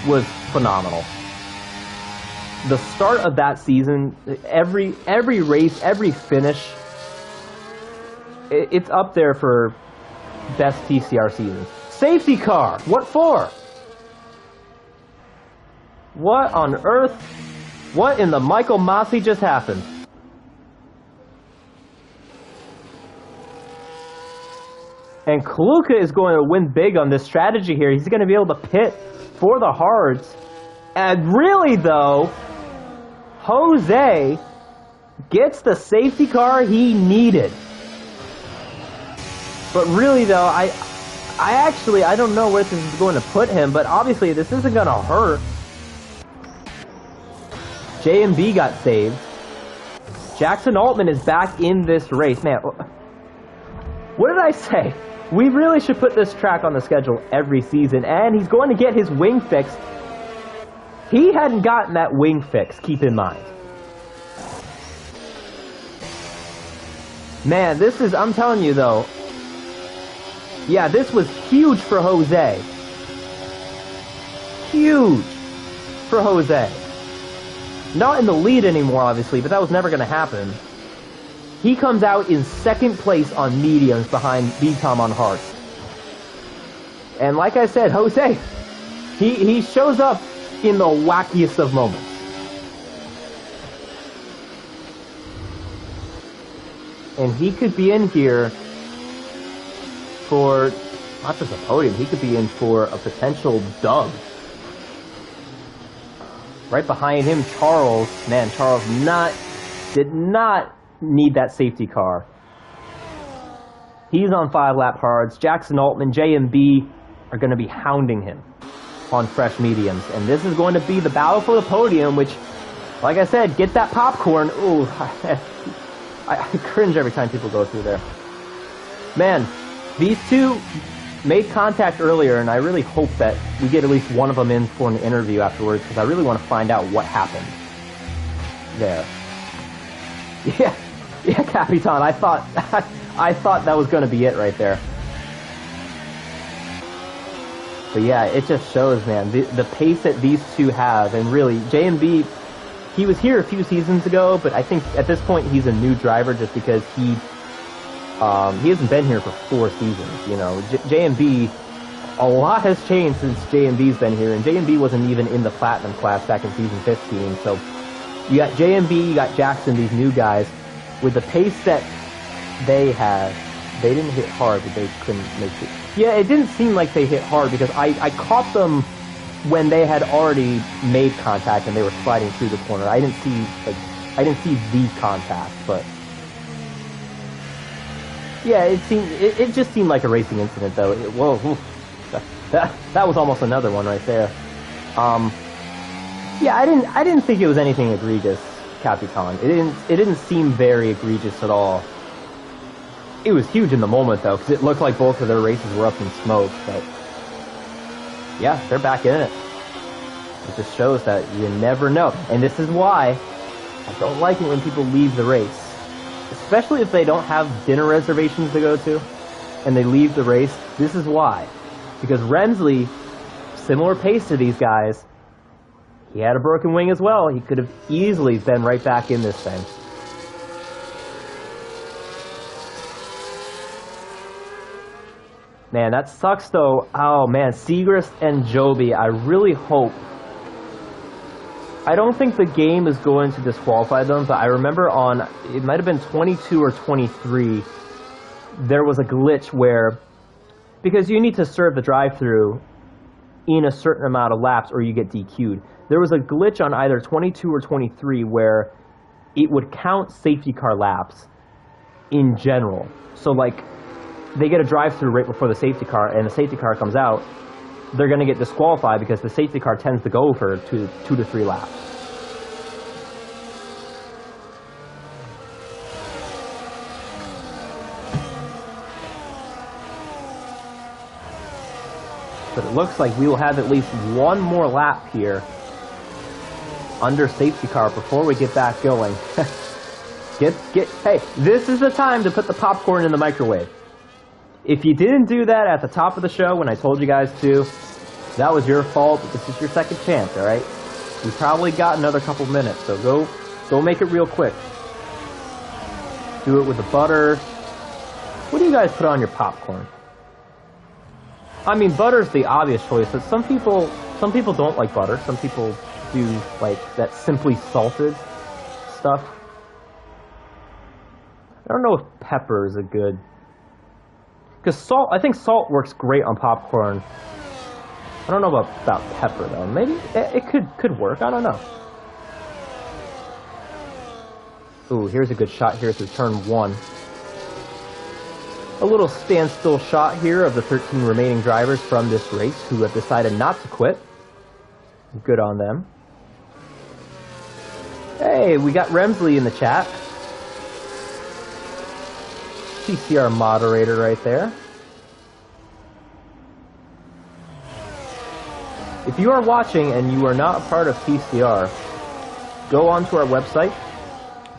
was phenomenal. The start of that season, every race, every finish, it's up there for best TCR season. Safety car! What for? What on earth? What in the Michael Masi just happened? And Kaluka is going to win big on this strategy here. He's going to be able to pit for the hards. And really, though, Jose gets the safety car he needed. But really, though, I don't know where this is going to put him, but obviously this isn't going to hurt. J&B got saved. Jackson Altman is back in this race. Man, what did I say? We really should put this track on the schedule every season, and he's going to get his wing fixed. He hadn't gotten that wing fix, keep in mind. Man, this is, I'm telling you though, yeah, this was huge for Jose. Huge for Jose. Not in the lead anymore, obviously, but that was never going to happen. He comes out in second place on mediums behind B-Tom on hards. And like I said, Jose, he shows up in the wackiest of moments. And he could be in here for not just a podium, he could be in for a potential dub. Right behind him, Charles. Man, Charles did not need that safety car. He's on 5-lap hards. Jackson Altman, J&B are going to be hounding him on fresh mediums. And this is going to be the battle for the podium, which, like I said, get that popcorn. Ooh, I cringe every time people go through there. Man, these two made contact earlier, and I really hope that we get at least one of them in for an interview afterwards, because I really want to find out what happened there. Yeah, Capitan, I thought that was going to be it right there. But yeah, it just shows, man, the pace that these two have, and really, J&B, he was here a few seasons ago, but I think at this point he's a new driver just because he hasn't been here for 4 seasons, you know. J&B, a lot has changed since J&B's been here, and J&B wasn't even in the Platinum class back in season 15, so you got J&B, you got Jackson, these new guys. With the pace that they had, they didn't hit hard, but they couldn't make it. Yeah, it didn't seem like they hit hard because I caught them when they had already made contact and they were sliding through the corner. I didn't see the contact, but yeah, it just seemed like a racing incident though. Whoa, that was almost another one right there. Yeah, I didn't think it was anything egregious, Capitan. It didn't seem very egregious at all. It was huge in the moment though, because it looked like both of their races were up in smoke. But yeah, they're back in it. It just shows that you never know, and this is why I don't like it when people leave the race, especially if they don't have dinner reservations to go to, and they leave the race. This is why, because Rensley, similar pace to these guys. He had a broken wing as well. He could have easily been right back in this thing. Man, that sucks though. Oh man, Segrist and Joby, I really hope. I don't think the game is going to disqualify them, but I remember on, it might have been 22 or 23, there was a glitch where, because you need to serve the drive-thru in a certain amount of laps or you get DQ'd. There was a glitch on either 22 or 23 where it would count safety car laps in general. So like, they get a drive-through right before the safety car, and the safety car comes out, they're going to get disqualified because the safety car tends to go for 2 to 3 laps. But it looks like we will have at least one more lap here under safety car before we get back going. Hey, this is the time to put the popcorn in the microwave. If you didn't do that at the top of the show when I told you guys to, that was your fault. This is your second chance, all right? We probably got another couple minutes, so go make it real quick. Do it with the butter. What do you guys put on your popcorn? I mean, butter's the obvious choice, but some people don't like butter. Some people do like that simply salted stuff. I don't know if pepper is a good, Because salt, I think salt works great on popcorn. I don't know about pepper, though. Maybe it could work. I don't know. Ooh, here's a good shot here through turn 1. A little standstill shot here of the 13 remaining drivers from this race who have decided not to quit. Good on them. Hey, we got Remsley in the chat. TCR moderator right there. If you are watching and you are not a part of TCR, go onto our website,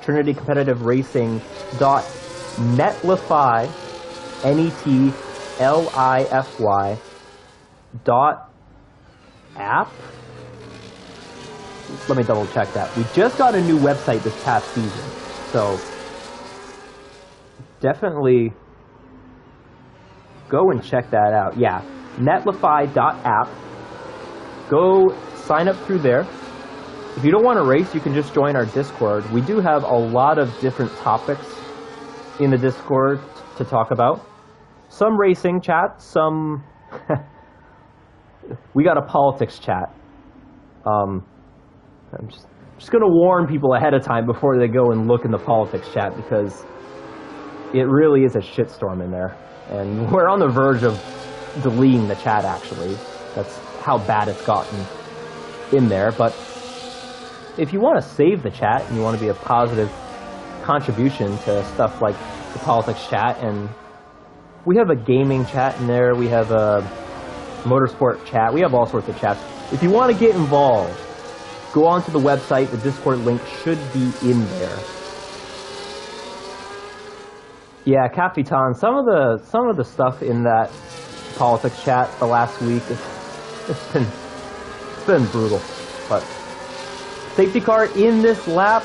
Trinity Competitive Racing .netlify, NETLIFY .app. Let me double check that. We just got a new website this past season, so definitely go and check that out. Yeah, netlify.app. Go sign up through there. If you don't want to race, you can just join our Discord. We do have a lot of different topics in the Discord to talk about. Some racing chat, some... we got a politics chat. I'm just going to warn people ahead of time before they go and look in the politics chat, because it really is a shitstorm in there. And we're on the verge of deleting the chat, actually. That's how bad it's gotten in there. But if you want to save the chat and you want to be a positive contribution to stuff like the politics chat, and we have a gaming chat in there, we have a motorsport chat, we have all sorts of chats. If you want to get involved, go onto the website. The Discord link should be in there. Yeah, Capitan, some of the stuff in that politics chat the last week, it's been brutal. But safety car in this lap.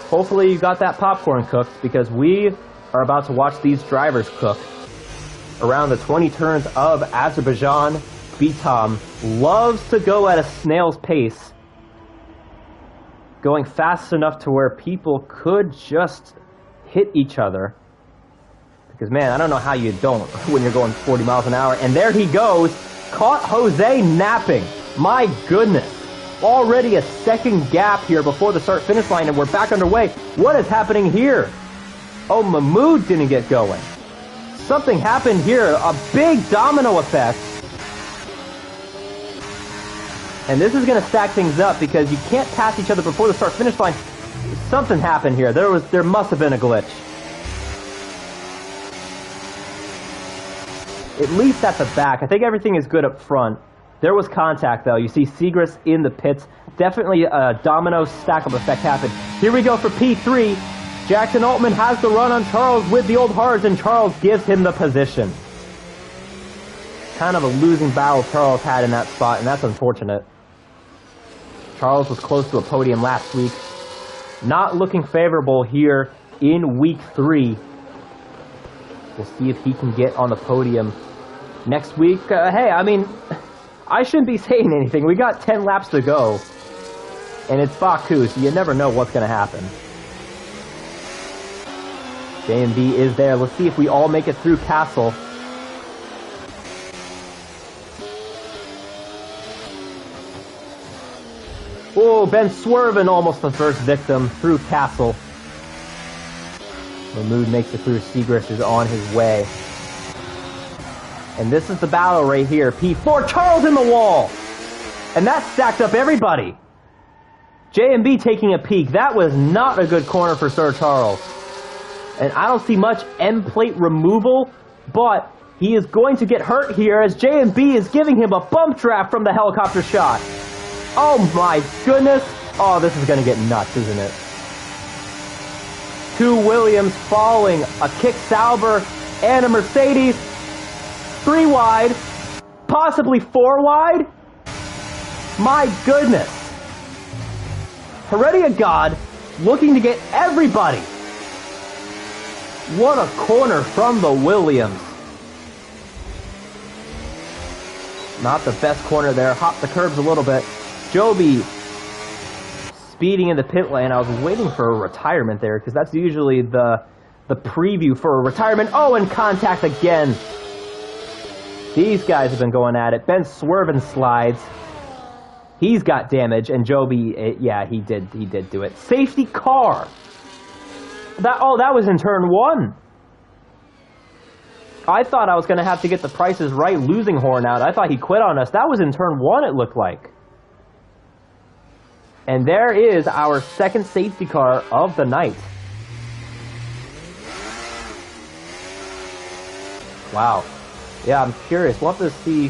Hopefully you got that popcorn cooked, because we are about to watch these drivers cook around the 20 turns of Azerbaijan. Bitam loves to go at a snail's pace, going fast enough to where people could just hit each other. Because, man, I don't know how you don't when you're going 40 miles an hour. And there he goes. Caught Jose napping. My goodness. Already a second gap here before the start-finish line, and we're back underway. What is happening here? Oh, Mahmoud didn't get going. Something happened here. A big domino effect. And this is going to stack things up, because you can't pass each other before the start-finish line. Something happened here. There must have been a glitch. At least at the back. I think everything is good up front. There was contact, though. You see Segrist in the pits. Definitely a domino stack-up effect happened. Here we go for P3. Jackson Altman has the run on Charles with the old hards, and Charles gives him the position. Kind of a losing battle Charles had in that spot, and that's unfortunate. Charles was close to a podium last week. Not looking favorable here in week 3. We'll see if he can get on the podium next week. Hey, I mean, I shouldn't be saying anything. We got 10 laps to go, and it's Baku, so you never know what's going to happen. J&B is there. Let's see if we all make it through Castle. Oh, Ben swerving, almost the first victim through Castle. Mahmoud makes it through. Segrist is on his way. And this is the battle right here. P4, Charles in the wall! And that stacked up everybody. J&B taking a peek. That was not a good corner for Sir Charles. And I don't see much end plate removal, but he is going to get hurt here as J&B is giving him a bump draft from the helicopter shot. Oh my goodness. Oh, this is going to get nuts, isn't it? 2 Williams falling, a kick Sauber, and a Mercedes. 3 wide, possibly 4 wide. My goodness. Heredia God looking to get everybody. What a corner from the Williams. Not the best corner there. Hopped the curbs a little bit. Joby speeding in the pit lane. I was waiting for a retirement there, because that's usually the the preview for a retirement. Oh, and contact again. These guys have been going at it. Ben swerving slides. He's got damage, and Joby, yeah, he did do it. Safety car. That was in turn 1. I thought I was going to have to get the prices right, losing Horn out. I thought he quit on us. That was in turn 1, it looked like. And there is our second safety car of the night. Wow. Yeah, I'm curious. We'll have to see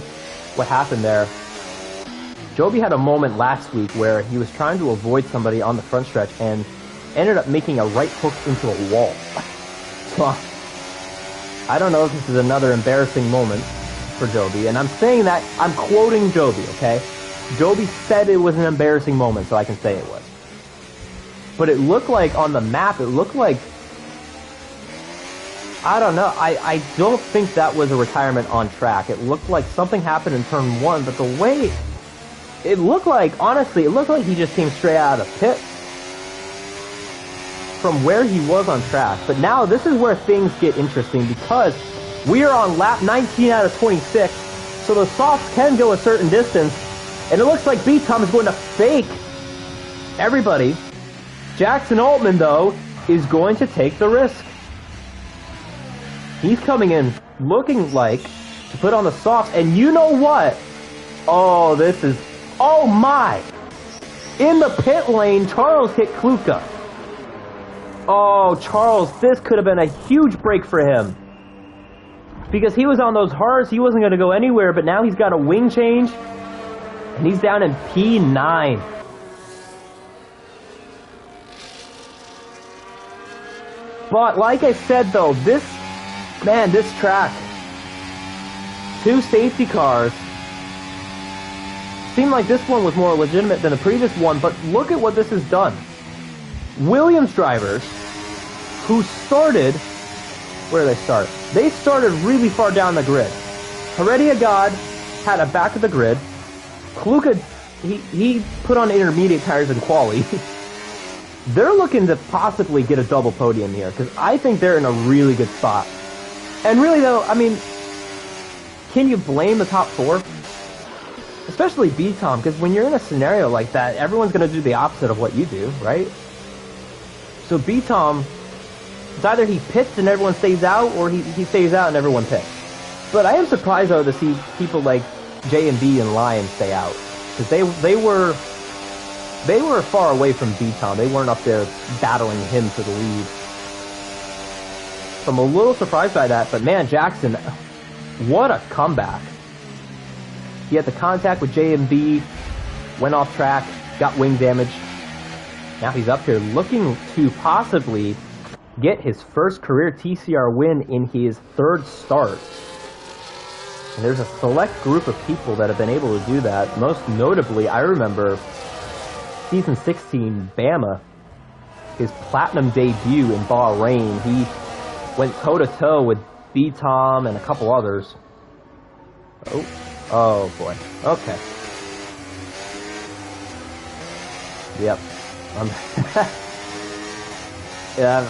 what happened there. Joby had a moment last week where he was trying to avoid somebody on the front stretch and ended up making a right hook into a wall. So, I don't know if this is another embarrassing moment for Joby, and I'm saying that, I'm quoting Joby, okay? Joby said it was an embarrassing moment, so I can say it was. But it looked like, on the map, it looked like, I don't know, I don't think that was a retirement on track. It looked like something happened in turn 1, but the way, it looked like, honestly, it looked like he just came straight out of the pit from where he was on track. But now this is where things get interesting, because we are on lap 19 out of 26, so the softs can go a certain distance, and it looks like B-Tom is going to fake everybody. Jackson Altman, though, is going to take the risk. He's coming in looking like to put on the softs, and you know what? Oh, this is, oh my! In the pit lane, Charles hit Kluka. Oh, Charles, this could have been a huge break for him. Because he was on those hards, he wasn't going to go anywhere, but now he's got a wing change, and he's down in P9. But, like I said, though, this track, 2 safety cars, seemed like this one was more legitimate than the previous one, but look at what this has done. Williams drivers who started, where did they start? They started really far down the grid. Heredia God had a back of the grid. Kluka, he put on intermediate tires in quali. They're looking to possibly get a double podium here, because I think they're in a really good spot. And really, though, I mean, can you blame the top 4? Especially B-Tom, because when you're in a scenario like that, everyone's going to do the opposite of what you do, right? So B-Tom, it's either he pits and everyone stays out, or he stays out and everyone pits. But I am surprised, though, to see people like J&B and Lion stay out, because they were far away from B-Tom. They weren't up there battling him for the lead. So I'm a little surprised by that, but man, Jackson, what a comeback. He had the contact with J&B, went off track, got wing damage. Now he's up here looking to possibly get his first career TCR win in his 3rd start. And there's a select group of people that have been able to do that. Most notably, I remember Season 16, Bama, his platinum debut in Bahrain. He went toe-to-toe with B-Tom and a couple others. Oh boy. Okay. Yep. Yeah,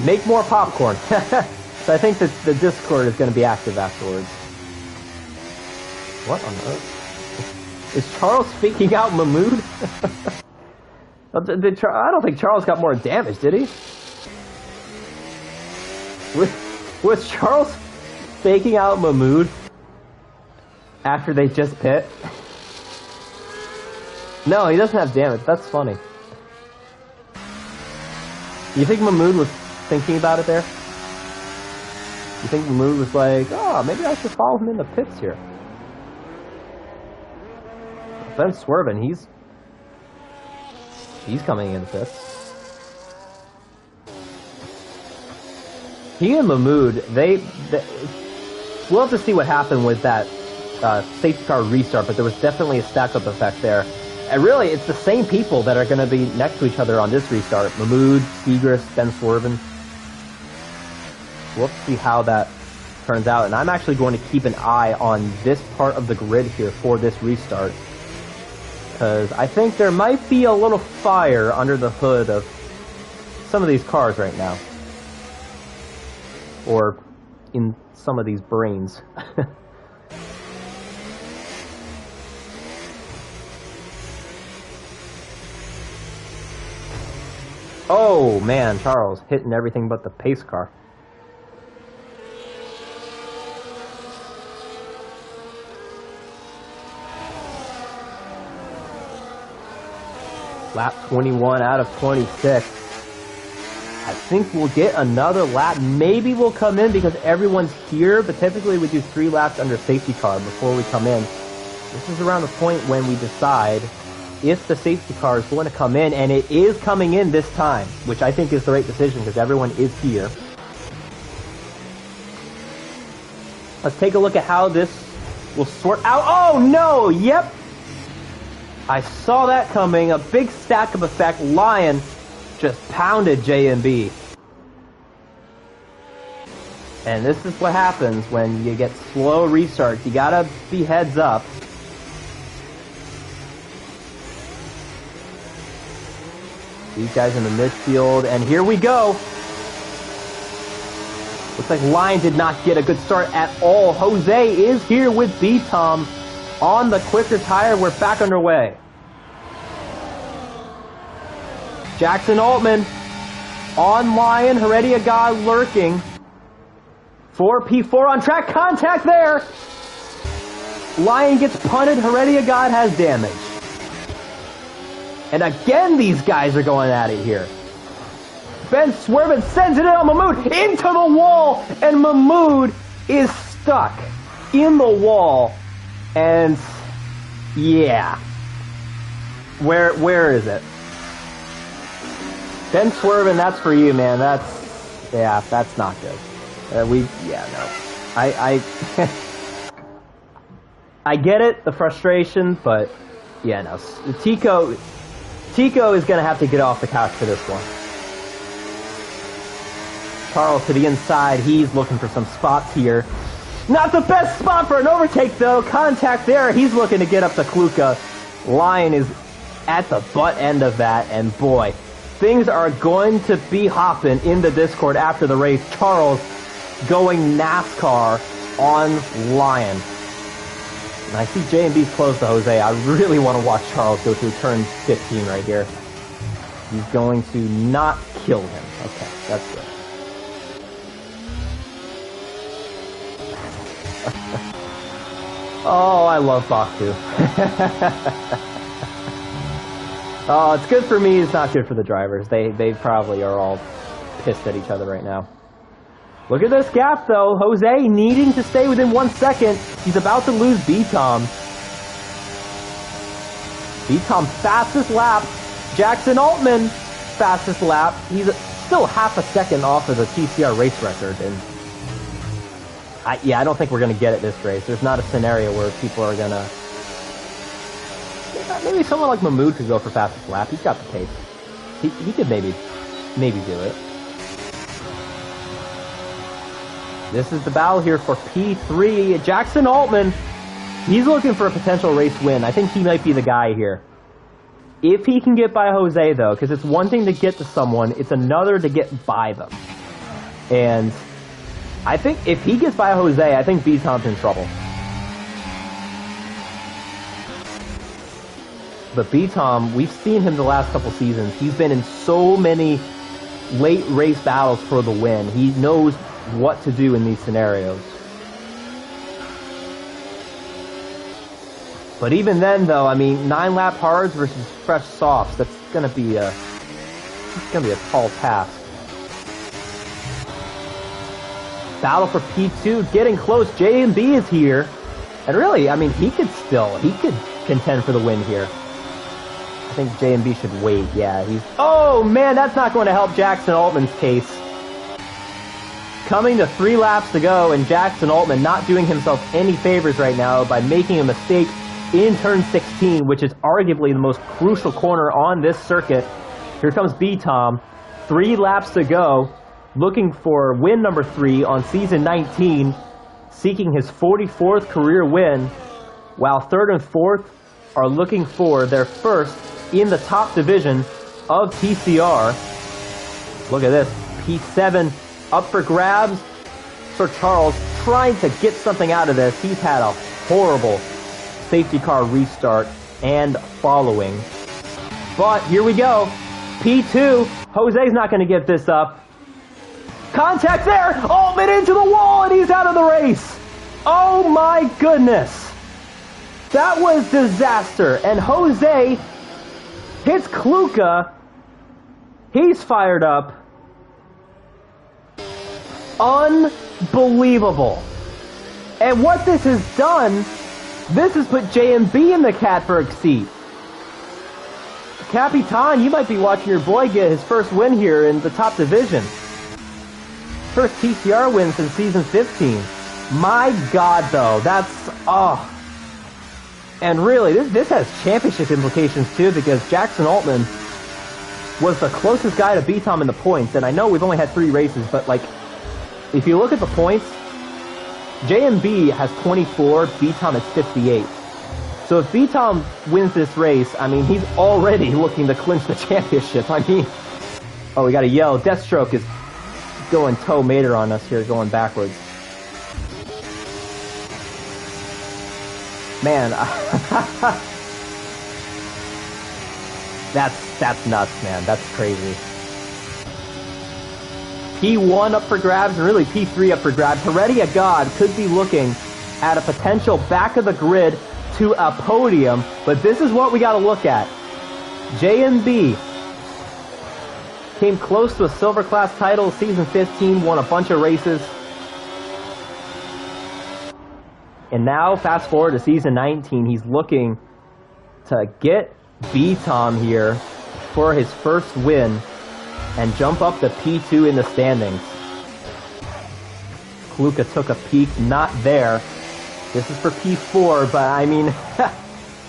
make more popcorn. So I think that the Discord is going to be active afterwards. What on earth? Is Charles faking out Mahmood? I don't think Charles got more damage, did he? Was Charles faking out Mahmood after they just pit? No, he doesn't have damage. That's funny. You think Mahmood was thinking about it there? You think Mahmood was like, oh, maybe I should follow him in the pits here? Ben swerving, he's coming in the pits. He and Mahmood, we'll have to see what happened with that safety car restart, but there was definitely a stack-up effect there. And really, it's the same people that are going to be next to each other on this restart. Mahmood, Stigris, Ben Swerven. We'll have to see how that turns out. And I'm actually going to keep an eye on this part of the grid here for this restart, because I think there might be a little fire under the hood of some of these cars right now. or in some of these brains. Oh man, Charles hitting everything but the pace car. Lap 21 out of 26. I think we'll get another lap. Maybe we'll come in because everyone's here, but typically we do 3 laps under safety car before we come in. This is around the point when we decide if the safety car is going to come in, and it is coming in this time, which I think is the right decision because everyone is here. Let's take a look at how this will sort out. Oh no! Yep! I saw that coming. A big stack of effect. Lion just pounded JMB. And this is what happens when you get slow restarts. You gotta be heads up. These guys in the midfield, and here we go. Looks like Lion did not get a good start at all. Jose is here with B-Tom on the quicker tire. We're back underway. Jackson Altman on Lion. Heredia God lurking. 4P4 on track. Contact there. Lion gets punted. Heredia God has damage. And again, these guys are going at it here. Ben Swervin sends it in on Mahmoud into the wall, and Mahmoud is stuck in the wall. And yeah, where is it? Ben Swervin, that's for you, man. That's not good. I get it, the frustration, but yeah, no. Tico is going to have to get off the couch for this one. Charles to the inside. He's looking for some spots here. Not the best spot for an overtake, though. Contact there. He's looking to get up to Kluka. Lion is at the butt end of that, and boy, things are going to be hopping in the Discord after the race. Charles going NASCAR on Lion. And I see JMB's close to Jose. I really want to watch Charles go through turn 15 right here. He's going to not kill him. Okay, that's good. Oh, I love Baku. Oh, it's good for me. It's not good for the drivers. They probably are all pissed at each other right now. Look at this gap, though. Jose needing to stay within 1 second. He's about to lose B-Tom. B-Tom fastest lap. Jackson Altman fastest lap. He's still half a second off of the TCR race record. And I don't think we're going to get it this race. There's not a scenario where people are going to... Maybe someone like Mahmoud could go for fastest lap. He's got the pace. He could maybe do it. This is the battle here for P3. Jackson Altman, he's looking for a potential race win. I think he might be the guy here. If he can get by Jose, though, because it's one thing to get to someone, it's another to get by them. And I think if he gets by Jose, I think B-Tom's in trouble. But B-Tom, we've seen him the last couple seasons. He's been in so many late race battles for the win. He knows what to do in these scenarios. But even then, though, I mean, 9 lap hards versus fresh softs, that's gonna be a tall task. Battle for P2, getting close. JMB is here, and really, I mean, he could contend for the win here. I think JMB should wait. Yeah, oh man, that's not going to help Jackson Altman's case. Coming to 3 laps to go, and Jackson Altman not doing himself any favors right now by making a mistake in turn 16, which is arguably the most crucial corner on this circuit. Here comes B-Tom. 3 laps to go, looking for win number 3 on season 19, seeking his 44th career win, while 3rd and 4th are looking for their first in the top division of TCR. Look at this. P7 up for grabs. Sir Charles trying to get something out of this. He's had a horrible safety car restart and following. But here we go. P2. Jose's not going to give this up. Contact there. Altman into the wall, and he's out of the race. Oh my goodness. That was disaster. And Jose hits Kluka. He's fired up. Unbelievable. And what this has done, this has put JMB in the catbird seat. Capitan, you might be watching your boy get his first win here in the top division. First TCR win since season 15. My God, though, that's, oh. And really, this has championship implications, too, because Jackson Altman was the closest guy to B-Tom in the points. And I know we've only had 3 races, but, like, if you look at the points, JMB has 24, B-Tom has 58. So if B-Tom wins this race, I mean, he's already looking to clinch the championship. I mean, oh, we got to yell. Deathstroke is going toe mater on us here, going backwards. Man, that's nuts, man. That's crazy. P1 up for grabs, and really P3 up for grabs. Heredia God could be looking at a potential back of the grid to a podium, but this is what we got to look at. JMB came close to a silver class title season 15, won a bunch of races. And now, fast forward to season 19, he's looking to get B-Tom here for his first win and jump up to P2 in the standings. Kluka took a peek, not there. This is for P4, but I mean,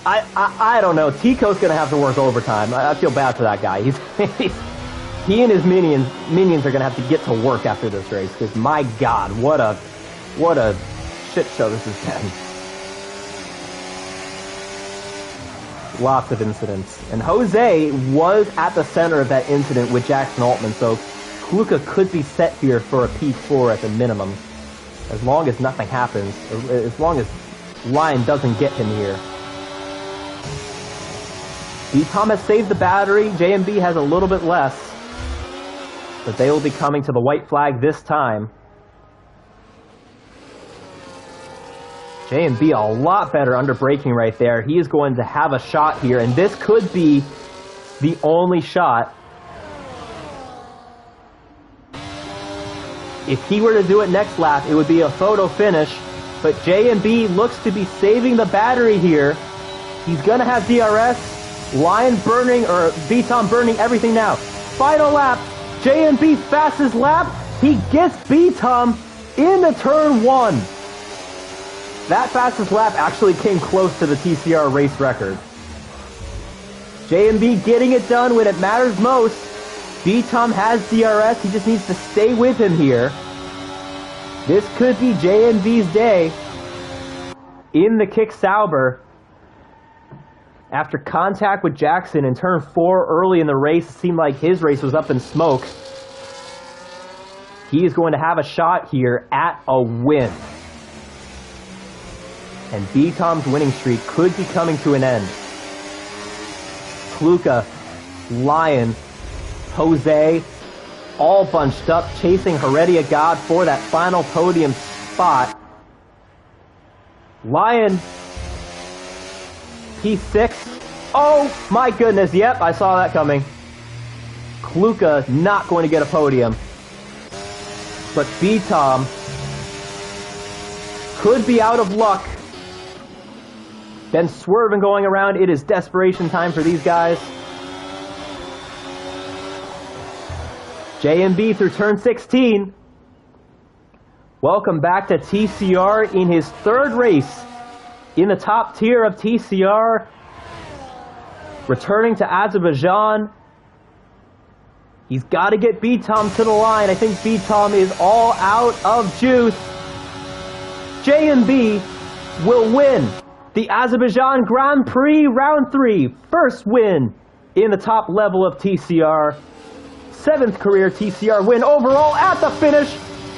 I don't know. Tico's going to have to work overtime. I feel bad for that guy. He and his minions are going to have to get to work after this race, because my God, what a shit show this has been. Lots of incidents. And Jose was at the center of that incident with Jackson Altman, so Kluka could be set here for a P4 at the minimum, as long as nothing happens, as long as Lion doesn't get him here. B-Tom has saved the battery, JMB has a little bit less, but they will be coming to the white flag this time. JMB a lot better under braking right there. He is going to have a shot here, and this could be the only shot. If he were to do it next lap, it would be a photo finish, but JMB looks to be saving the battery here. He's going to have DRS. Lion burning, or B-Tom burning everything now. Final lap. JMB fastest lap. He gets B-Tom into turn 1. That fastest lap actually came close to the TCR race record. JMB getting it done when it matters most. B-Tom has DRS. He just needs to stay with him here. This could be JMB's day in the Kick Sauber. After contact with Jackson in turn 4 early in the race, it seemed like his race was up in smoke. He is going to have a shot here at a win. And B-Tom's winning streak could be coming to an end. Kluka, Lion, Jose, all bunched up, chasing Heredia God for that final podium spot. Lion, P6. Oh my goodness, yep, I saw that coming. Kluka not going to get a podium. But B-Tom could be out of luck. Been swerving going around. It is desperation time for these guys. JMB through turn 16. Welcome back to TCR in his 3rd race in the top tier of TCR. Returning to Azerbaijan. He's got to get B-Tom to the line. I think B-Tom is all out of juice. JMB will win the Azerbaijan Grand Prix Round 3. First win in the top level of TCR. 7th career TCR win overall at the finish.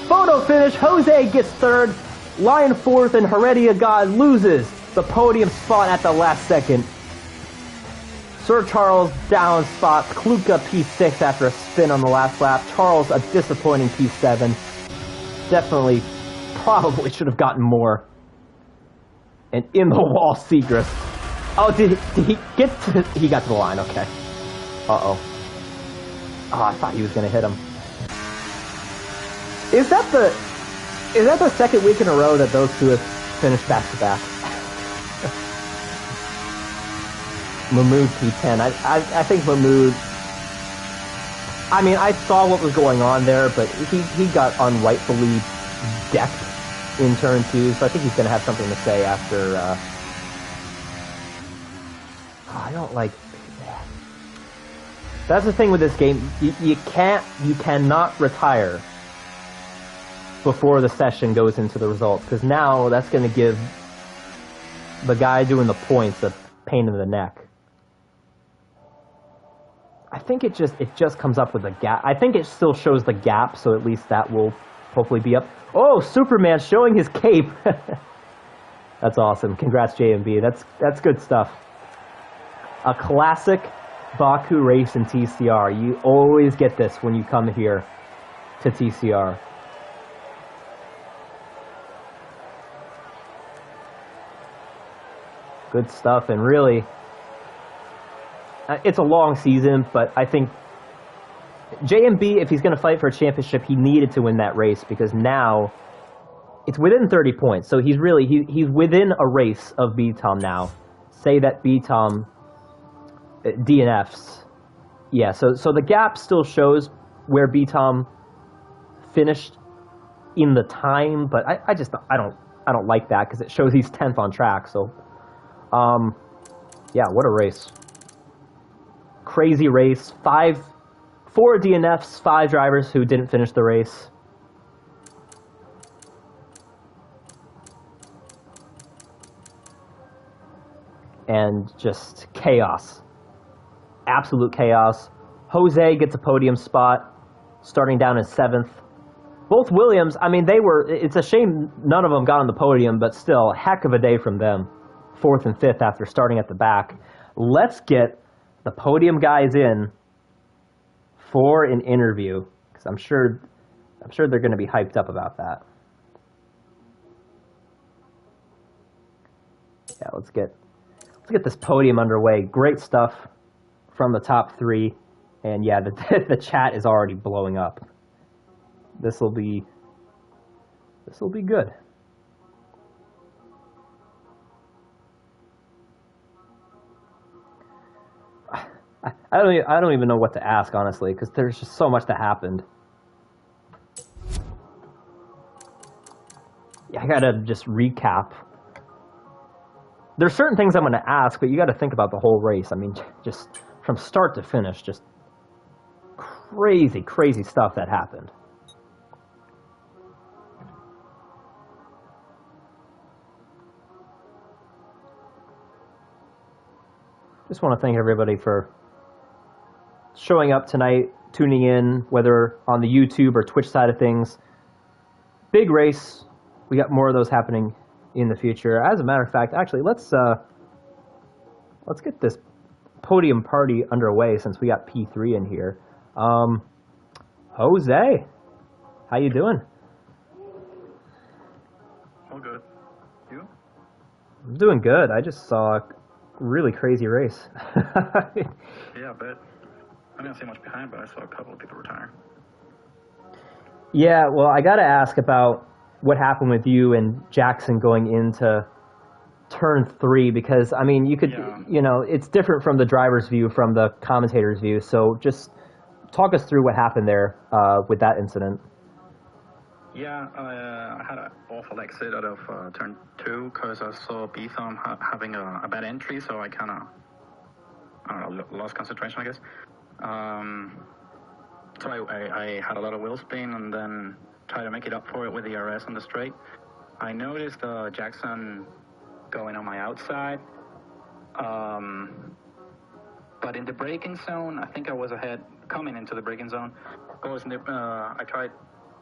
Photo finish, Jose gets third, Lion fourth, and Heredia God loses the podium spot at the last second. Sir Charles down spots, Kluka P6 after a spin on the last lap, Charles a disappointing P7. Definitely, probably should have gotten more. And in the wall, Segrist. Oh, did he get to... He got to the line, okay. Uh-oh. Oh, I thought he was going to hit him. Is that the second week in a row that those two have finished back-to-back? Mahmood P10. I think Mahmood... I mean, I saw what was going on there, but he got unrightfully decked in turn 2, so I think he's going to have something to say after... I don't like... That's the thing with this game. You cannot retire before the session goes into the results, because now that's going to give the guy doing the points a pain in the neck. I think it just comes up with a gap. I think it still shows the gap, so at least that will hopefully be up. Oh, Superman showing his cape. That's awesome. Congrats, JMB. That's good stuff. A classic Baku race in TCR. You always get this when you come here to TCR. Good stuff, and really, it's a long season, but I think JMB, if he's going to fight for a championship, he needed to win that race, because now it's within 30 points. So he's within a race of B-Tom now. Say that B-Tom DNFs. Yeah, so the gap still shows where B-Tom finished in the time, but I don't like that, because it shows he's 10th on track. So yeah, what a race. Crazy race. 4 DNFs, 5 drivers who didn't finish the race. And just chaos. Absolute chaos. Jose gets a podium spot, starting down in 7th. Both Williams, I mean, it's a shame none of them got on the podium, but still, heck of a day from them. 4th and 5th after starting at the back. Let's get the podium guys in for an interview, because I'm sure they're going to be hyped up about that. Yeah, let's get this podium underway. Great stuff from the top 3, and yeah, the chat is already blowing up. This will be good. I don't even know what to ask, honestly, because there's just so much that happened. Yeah, I gotta just recap. There's certain things I'm gonna ask, but you gotta think about the whole race. I mean, just from start to finish, just crazy stuff that happened. Just want to thank everybody for showing up tonight, tuning in, whether on the YouTube or Twitch side of things. Big race. We got more of those happening in the future. As a matter of fact, actually, let's get this podium party underway, since we got P3 in here. Jose, how you doing? All good. You? I'm doing good. I just saw a really crazy race. Yeah, but I didn't see much behind, but I saw a couple of people retire. Yeah, well, I got to ask about what happened with you and Jackson going into turn 3, because, I mean, you could, you know, it's different from the driver's view, from the commentator's view. So just talk us through what happened there with that incident. Yeah, I had an awful exit out of turn 2 because I saw B-Thumb having a bad entry, so I kind of, I don't know, lost concentration, I guess. So I had a lot of wheel spin and then tried to make it up for it with the RS on the straight. I noticed Jackson going on my outside, but in the braking zone, I think I was ahead coming into the braking zone. I tried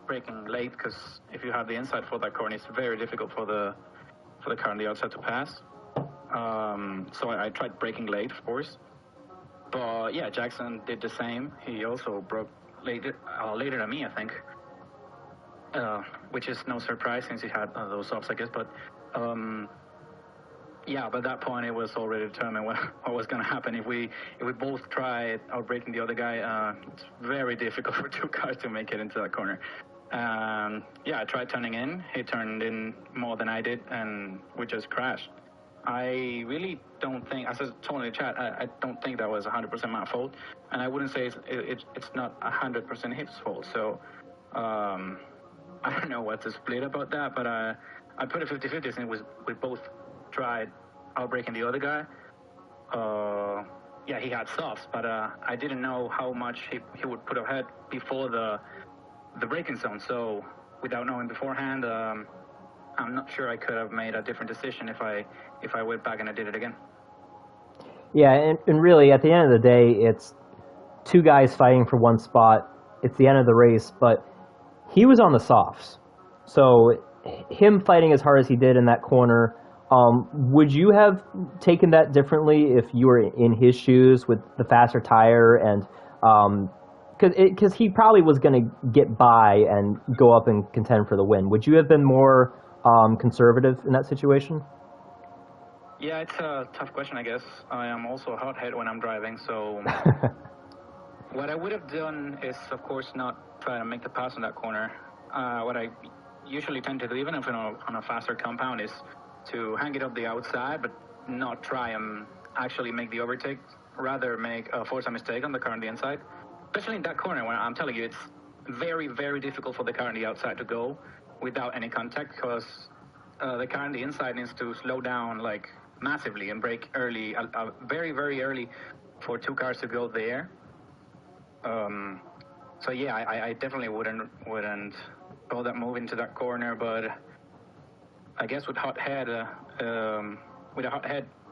braking late, because if you have the inside for that corner, it's very difficult for the car on the outside to pass. So I tried braking late, of course. But yeah, Jackson did the same. He also broke later than me, I think. Which is no surprise since he had those softs, I guess. But yeah, by that point it was already determined what was going to happen. If we both tried outbraking the other guy, it's very difficult for two cars to make it into that corner. Yeah, I tried turning in. He turned in more than I did, and we just crashed. I really don't think, as I told in the chat, I don't think that was 100% my fault, and I wouldn't say it's not 100% his fault. So I don't know what to split about that, but I put it 50-50 since we both tried outbraking the other guy. Yeah, he had softs, but I didn't know how much he would put ahead before the braking zone. So without knowing beforehand, I'm not sure I could have made a different decision if I went back and I did it again. Yeah, and really, at the end of the day, it's two guys fighting for one spot. It's the end of the race, but he was on the softs. So him fighting as hard as he did in that corner, would you have taken that differently if you were in his shoes with the faster tire? And because he probably was going to get by and go up and contend for the win. Would you have been more conservative in that situation? Yeah, it's a tough question, I guess. I am also a hothead when I'm driving, so what I would have done is, of course, not try to make the pass on that corner. What I usually tend to do, even if on a faster compound, is to hang it up the outside, but not try and actually make the overtake. Rather force a mistake on the car on the inside. Especially in that corner, when I'm telling you, it's very, very difficult for the car on the outside to go without any contact, because the car on the inside needs to slow down like massively and brake early, very, very early, for two cars to go there. So yeah, I definitely wouldn't go that move into that corner, but I guess with a hot head,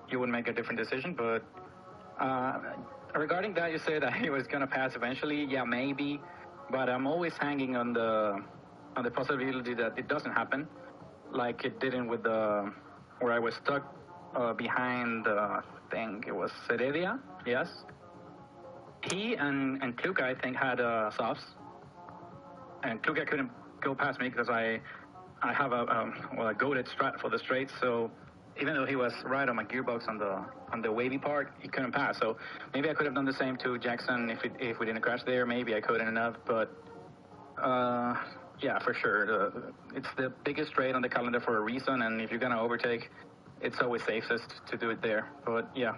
you would make a different decision. But regarding that, you say that he was gonna pass eventually. Yeah, maybe, but I'm always hanging on the possibility that it doesn't happen, like it didn't with where I was stuck behind. I think it was Seredia. Yes. He and Kluka, I think, had softs, and Kluka couldn't go past me because I have a goated strat for the straight. So even though he was right on my gearbox on the wavy part, he couldn't pass. So maybe I could have done the same to Jackson if we didn't crash there. Maybe I couldn't enough, but yeah, for sure, it's the biggest straight on the calendar for a reason. And if you're gonna overtake, it's always safest to do it there. But yeah.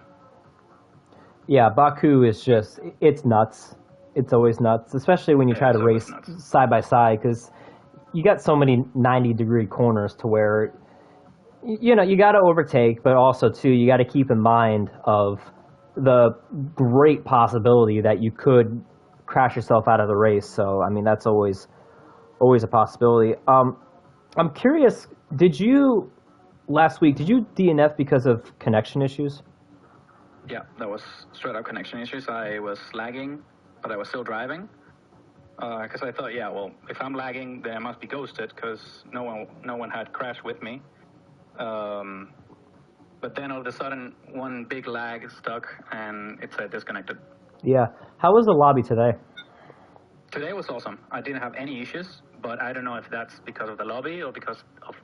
Yeah, Baku is just, it's nuts. It's always nuts, especially when you try to race side by side, because you got so many 90-degree corners to where, you know, you got to overtake, but also, too, you got to keep in mind of the great possibility that you could crash yourself out of the race. So, I mean, that's always a possibility. I'm curious, last week, did you DNF because of connection issues? Yeah, that was straight up connection issues. I was lagging, but I was still driving. Because I thought, yeah, well, if I'm lagging, then I must be ghosted, because no one had crashed with me. But then all of a sudden, one big lag stuck, and it said disconnected. Yeah. How was the lobby today? Today was awesome. I didn't have any issues, but I don't know if that's because of the lobby or because of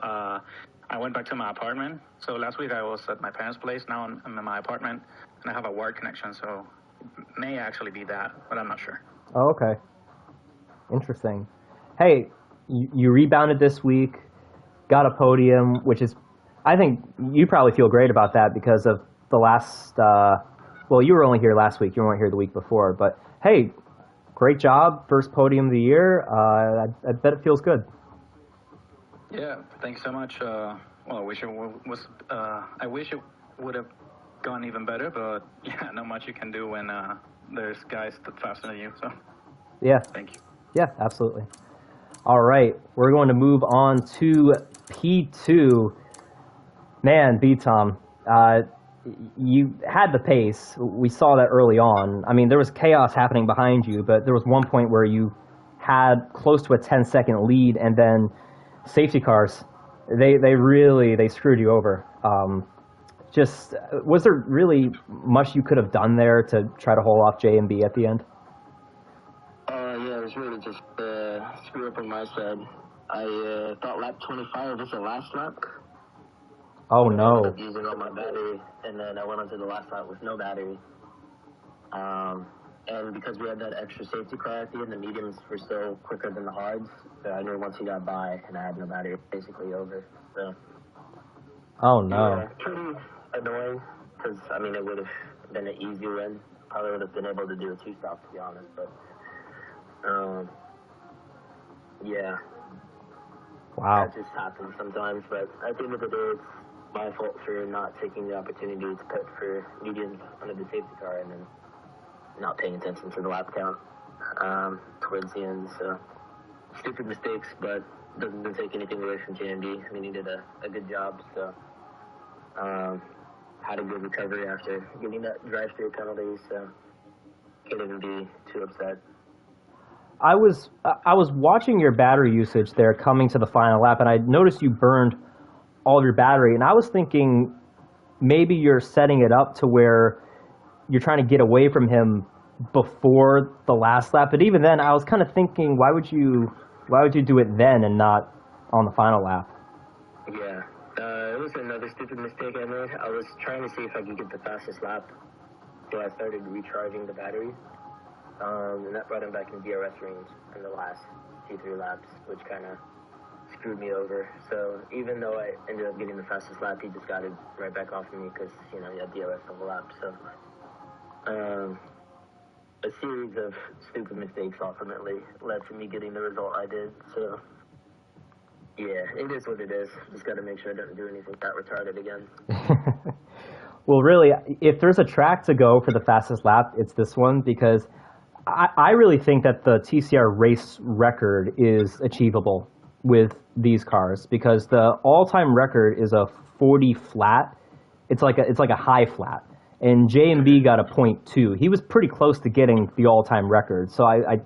I went back to my apartment. So last week I was at my parents' place. Now I'm in my apartment, and I have a wired connection, so it may actually be that, but I'm not sure. Oh, okay. Interesting. Hey, you rebounded this week, got a podium, which is, I think you probably feel great about that because of the last, well, you were only here last week. You weren't here the week before. But, hey, great job. First podium of the year. I bet it feels good. Yeah, thanks so much. Well, I wish it would have gone even better, but yeah, not much you can do when there's guys that faster than you. So yeah, thank you. Yeah, absolutely. All right, we're going to move on to P2. Man, B-Tom, you had the pace. We saw that early on. I mean, there was chaos happening behind you, but there was one point where you had close to a 10-second lead, and then safety cars, they screwed you over. Just was there really much you could have done there to try to hold off JMB at the end? Yeah, it was really just screw up on my side. I thought lap 25 was the last lap. Oh I no! ended up using all my battery, and then I went onto the last lap with no battery. And because we had that extra safety car at the end, the mediums were still quicker than the hards. So I knew once he got by, and I had no battery, basically over. So. Oh no! Yeah, pretty annoying, because I mean it would have been an easy win. Probably would have been able to do a 2-stop, to be honest, but. Yeah. Wow. That just happens sometimes, but at the end of the day, it's my fault for not taking the opportunity to pit for mediums under the safety car and then not paying attention to the lap count towards the end. So, stupid mistakes, but doesn't take anything away from JMD. I mean, he did a good job, so had a good recovery after getting that drive-through penalty, so can't even be too upset. I was watching your battery usage there coming to the final lap, and I noticed you burned all of your battery, and I was thinking maybe you're setting it up to where you're trying to get away from him before the last lap. But even then, I was kind of thinking, why would you do it then and not on the final lap? Yeah, it was another stupid mistake I made. I was trying to see if I could get the fastest lap, so I started recharging the battery. And that brought him back in DRS range in the last 2-3 laps, which kind of screwed me over. So even though I ended up getting the fastest lap, he just got it right back off of me because, you know, he had DRS on the lap. So a series of stupid mistakes ultimately led to me getting the result I did. So yeah, it is what it is. Just got to make sure I don't do anything that retarded again. Well, really, if there's a track to go for the fastest lap, it's this one, because I really think that the TCR race record is achievable with these cars, because the all-time record is a 40 flat. It's like a high flat, and JMB got a .2. He was pretty close to getting the all-time record, so I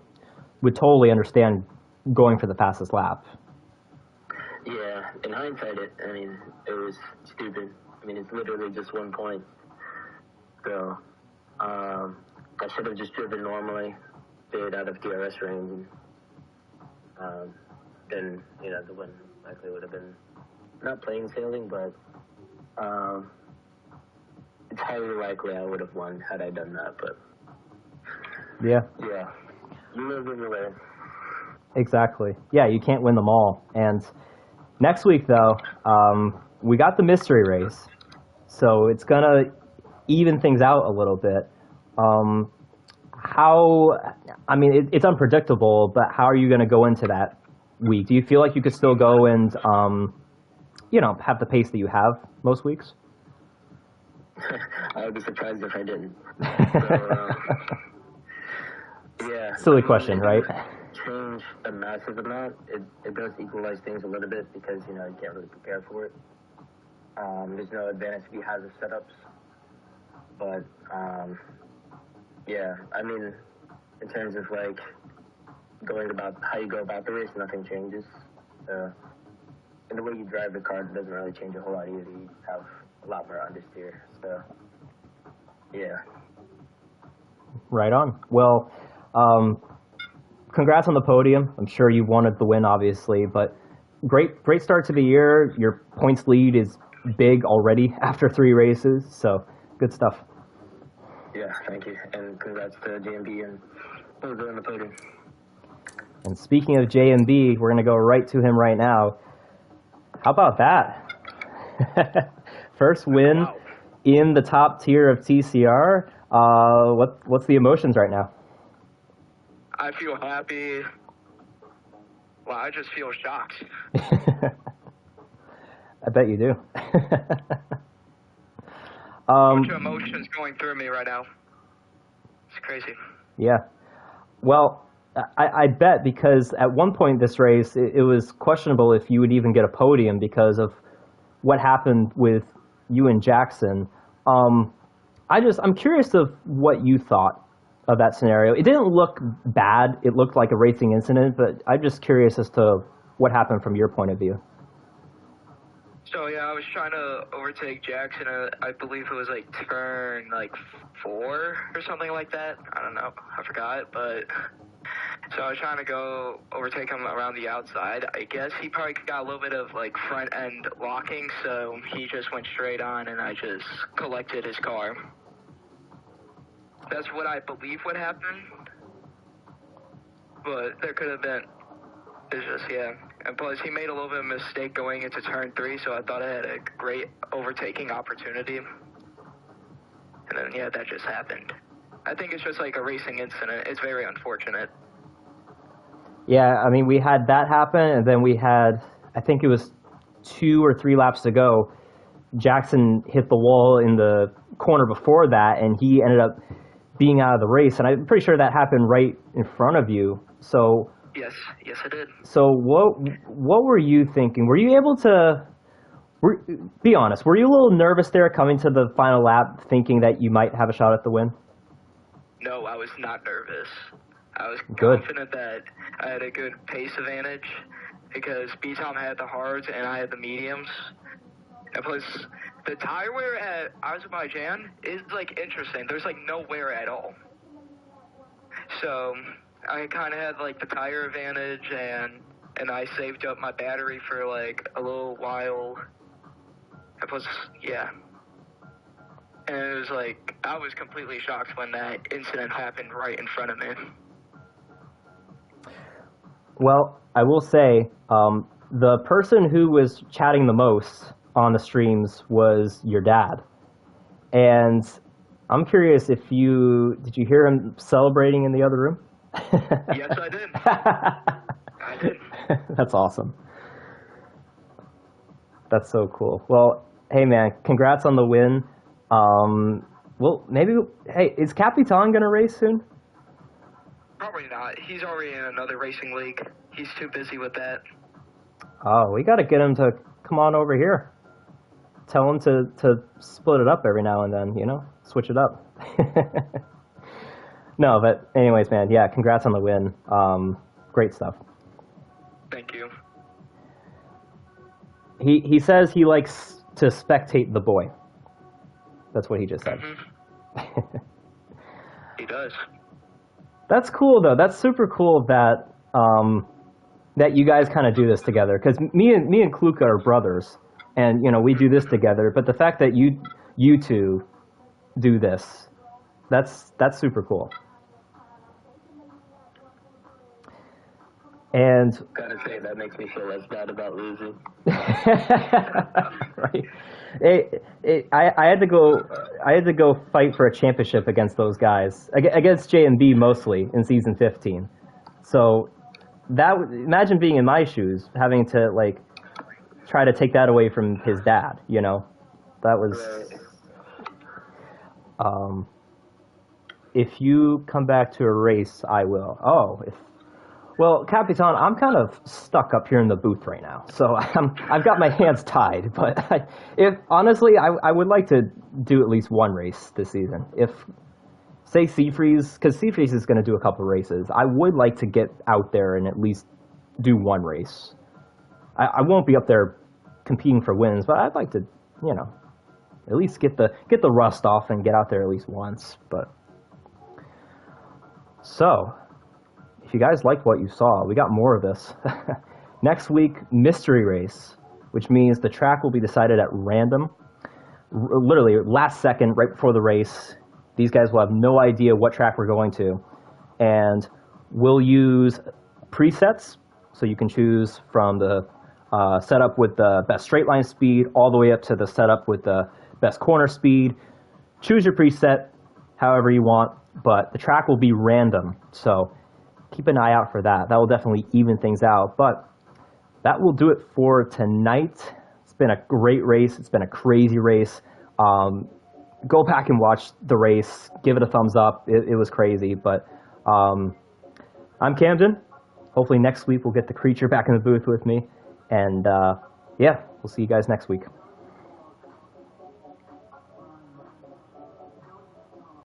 would totally understand going for the fastest lap. Yeah, in hindsight, it was stupid. I mean, it's literally just 1 point. So, I should have just driven normally, stayed out of DRS range, and then, you know, the win likely would have been not plain sailing, but it's highly likely I would have won had I done that, but yeah, you live in the way. Exactly. Yeah, you can't win them all. And next week, though, we got the mystery race, so it's gonna even things out a little bit. It's unpredictable, but how are you going to go into that week? Do you feel like you could still go and, have the pace that you have most weeks? I would be surprised if I didn't. So, yeah. Silly question, right? Change a massive amount. It does equalize things a little bit because, you know, you can't really prepare for it. There's no advantage if you have the setups. But, yeah, I mean, in terms of, like, going about how you go about the race, nothing changes. And the way you drive the car doesn't really change a whole lot either. You have a lot more understeer. So, yeah. Right on. Well, congrats on the podium. I'm sure you wanted the win, obviously, but great start to the year. Your points lead is big already after 3 races, so good stuff. Yeah, thank you, and congrats to JMB and over on the podium. And speaking of JMB, we're going to go right to him right now. How about that? First win in the top tier of TCR. What's the emotions right now? I feel happy. Well, I just feel shocked. I bet you do. Bunch of emotions going through me right now. It's crazy. Yeah. Well, I bet, because at one point this race, it was questionable if you would even get a podium because of what happened with you and Jackson. I'm curious of what you thought of that scenario. It didn't look bad. It looked like a racing incident, but I'm just curious as to what happened from your point of view. So yeah, I was trying to overtake Jackson. I believe it was like turn 4 or something like that. I don't know. I forgot. But so I was trying to go overtake him around the outside. I guess he probably got a little bit of like front end locking, so he just went straight on, and I just collected his car. That's what I believe would happen. But there could have been. It's just, yeah. And plus, he made a little bit of a mistake going into turn 3, so I thought I had a great overtaking opportunity. And then, yeah, that just happened. I think it's just like a racing incident. It's very unfortunate. Yeah, I mean, we had that happen, and then we had, I think it was 2 or 3 laps to go. Jackson hit the wall in the corner before that, and he ended up being out of the race. And I'm pretty sure that happened right in front of you. So Yes, it did. So what were you thinking? Were you able to? Be honest. Were you a little nervous there coming to the final lap, thinking that you might have a shot at the win? No, I was not nervous. I was Good. confident that I had a good pace advantage because B-Tom had the hards and I had the mediums. And plus, the tire wear at Azerbaijan is like interesting. There's like no wear at all. So I kind of had like the tire advantage, and I saved up my battery for like a little while. And plus, yeah. And it was like, I was completely shocked when that incident happened right in front of me. Well, I will say, the person who was chatting the most on the streams was your dad. And I'm curious did you hear him celebrating in the other room? Yes, I did. I did. That's awesome. That's so cool. Well, hey man, congrats on the win. Well, hey, is Capitan gonna race soon? Probably not. He's already in another racing league. He's too busy with that. Oh, we gotta get him to come on over here. Tell him to split it up every now and then, switch it up. No, but anyways, man, yeah, congrats on the win. Great stuff. Thank you. He says he likes to spectate the boy. That's what he just said. Mm-hmm. He does. That's cool, though. That's super cool that that you guys kind of do this together. Because me and Kluka are brothers, and we do this together. But the fact that you two do this, that's super cool. And Gotta say, that makes me feel less bad about losing. right. I had to go fight for a championship against those guys, against J&B mostly in season 15. So imagine being in my shoes, having to like try to take that away from his dad. That was. If you come back to a race, I will. Well, Capitan, I'm kind of stuck up here in the booth right now, so I've got my hands tied. But honestly, I would like to do at least one race this season. If, say, Seafreeze, because Seafreeze is going to do a couple of races, I would like to get out there and at least do one race. I won't be up there competing for wins, but I'd like to, at least get the rust off and get out there at least once. But so. If you guys liked what you saw, we got more of this. Next week, mystery race, which means the track will be decided at random. Literally, last second, right before the race. These guys will have no idea what track we're going to. And we'll use presets, so you can choose from the setup with the best straight line speed all the way up to the setup with the best corner speed. Choose your preset however you want, but the track will be random. So keep an eye out for that. That will definitely even things out. But that will do it for tonight. It's been a great race. It's been a crazy race. Go back and watch the race. Give it a thumbs up. It was crazy. But I'm Camden. Hopefully next week we'll get the creature back in the booth with me. And yeah, we'll see you guys next week.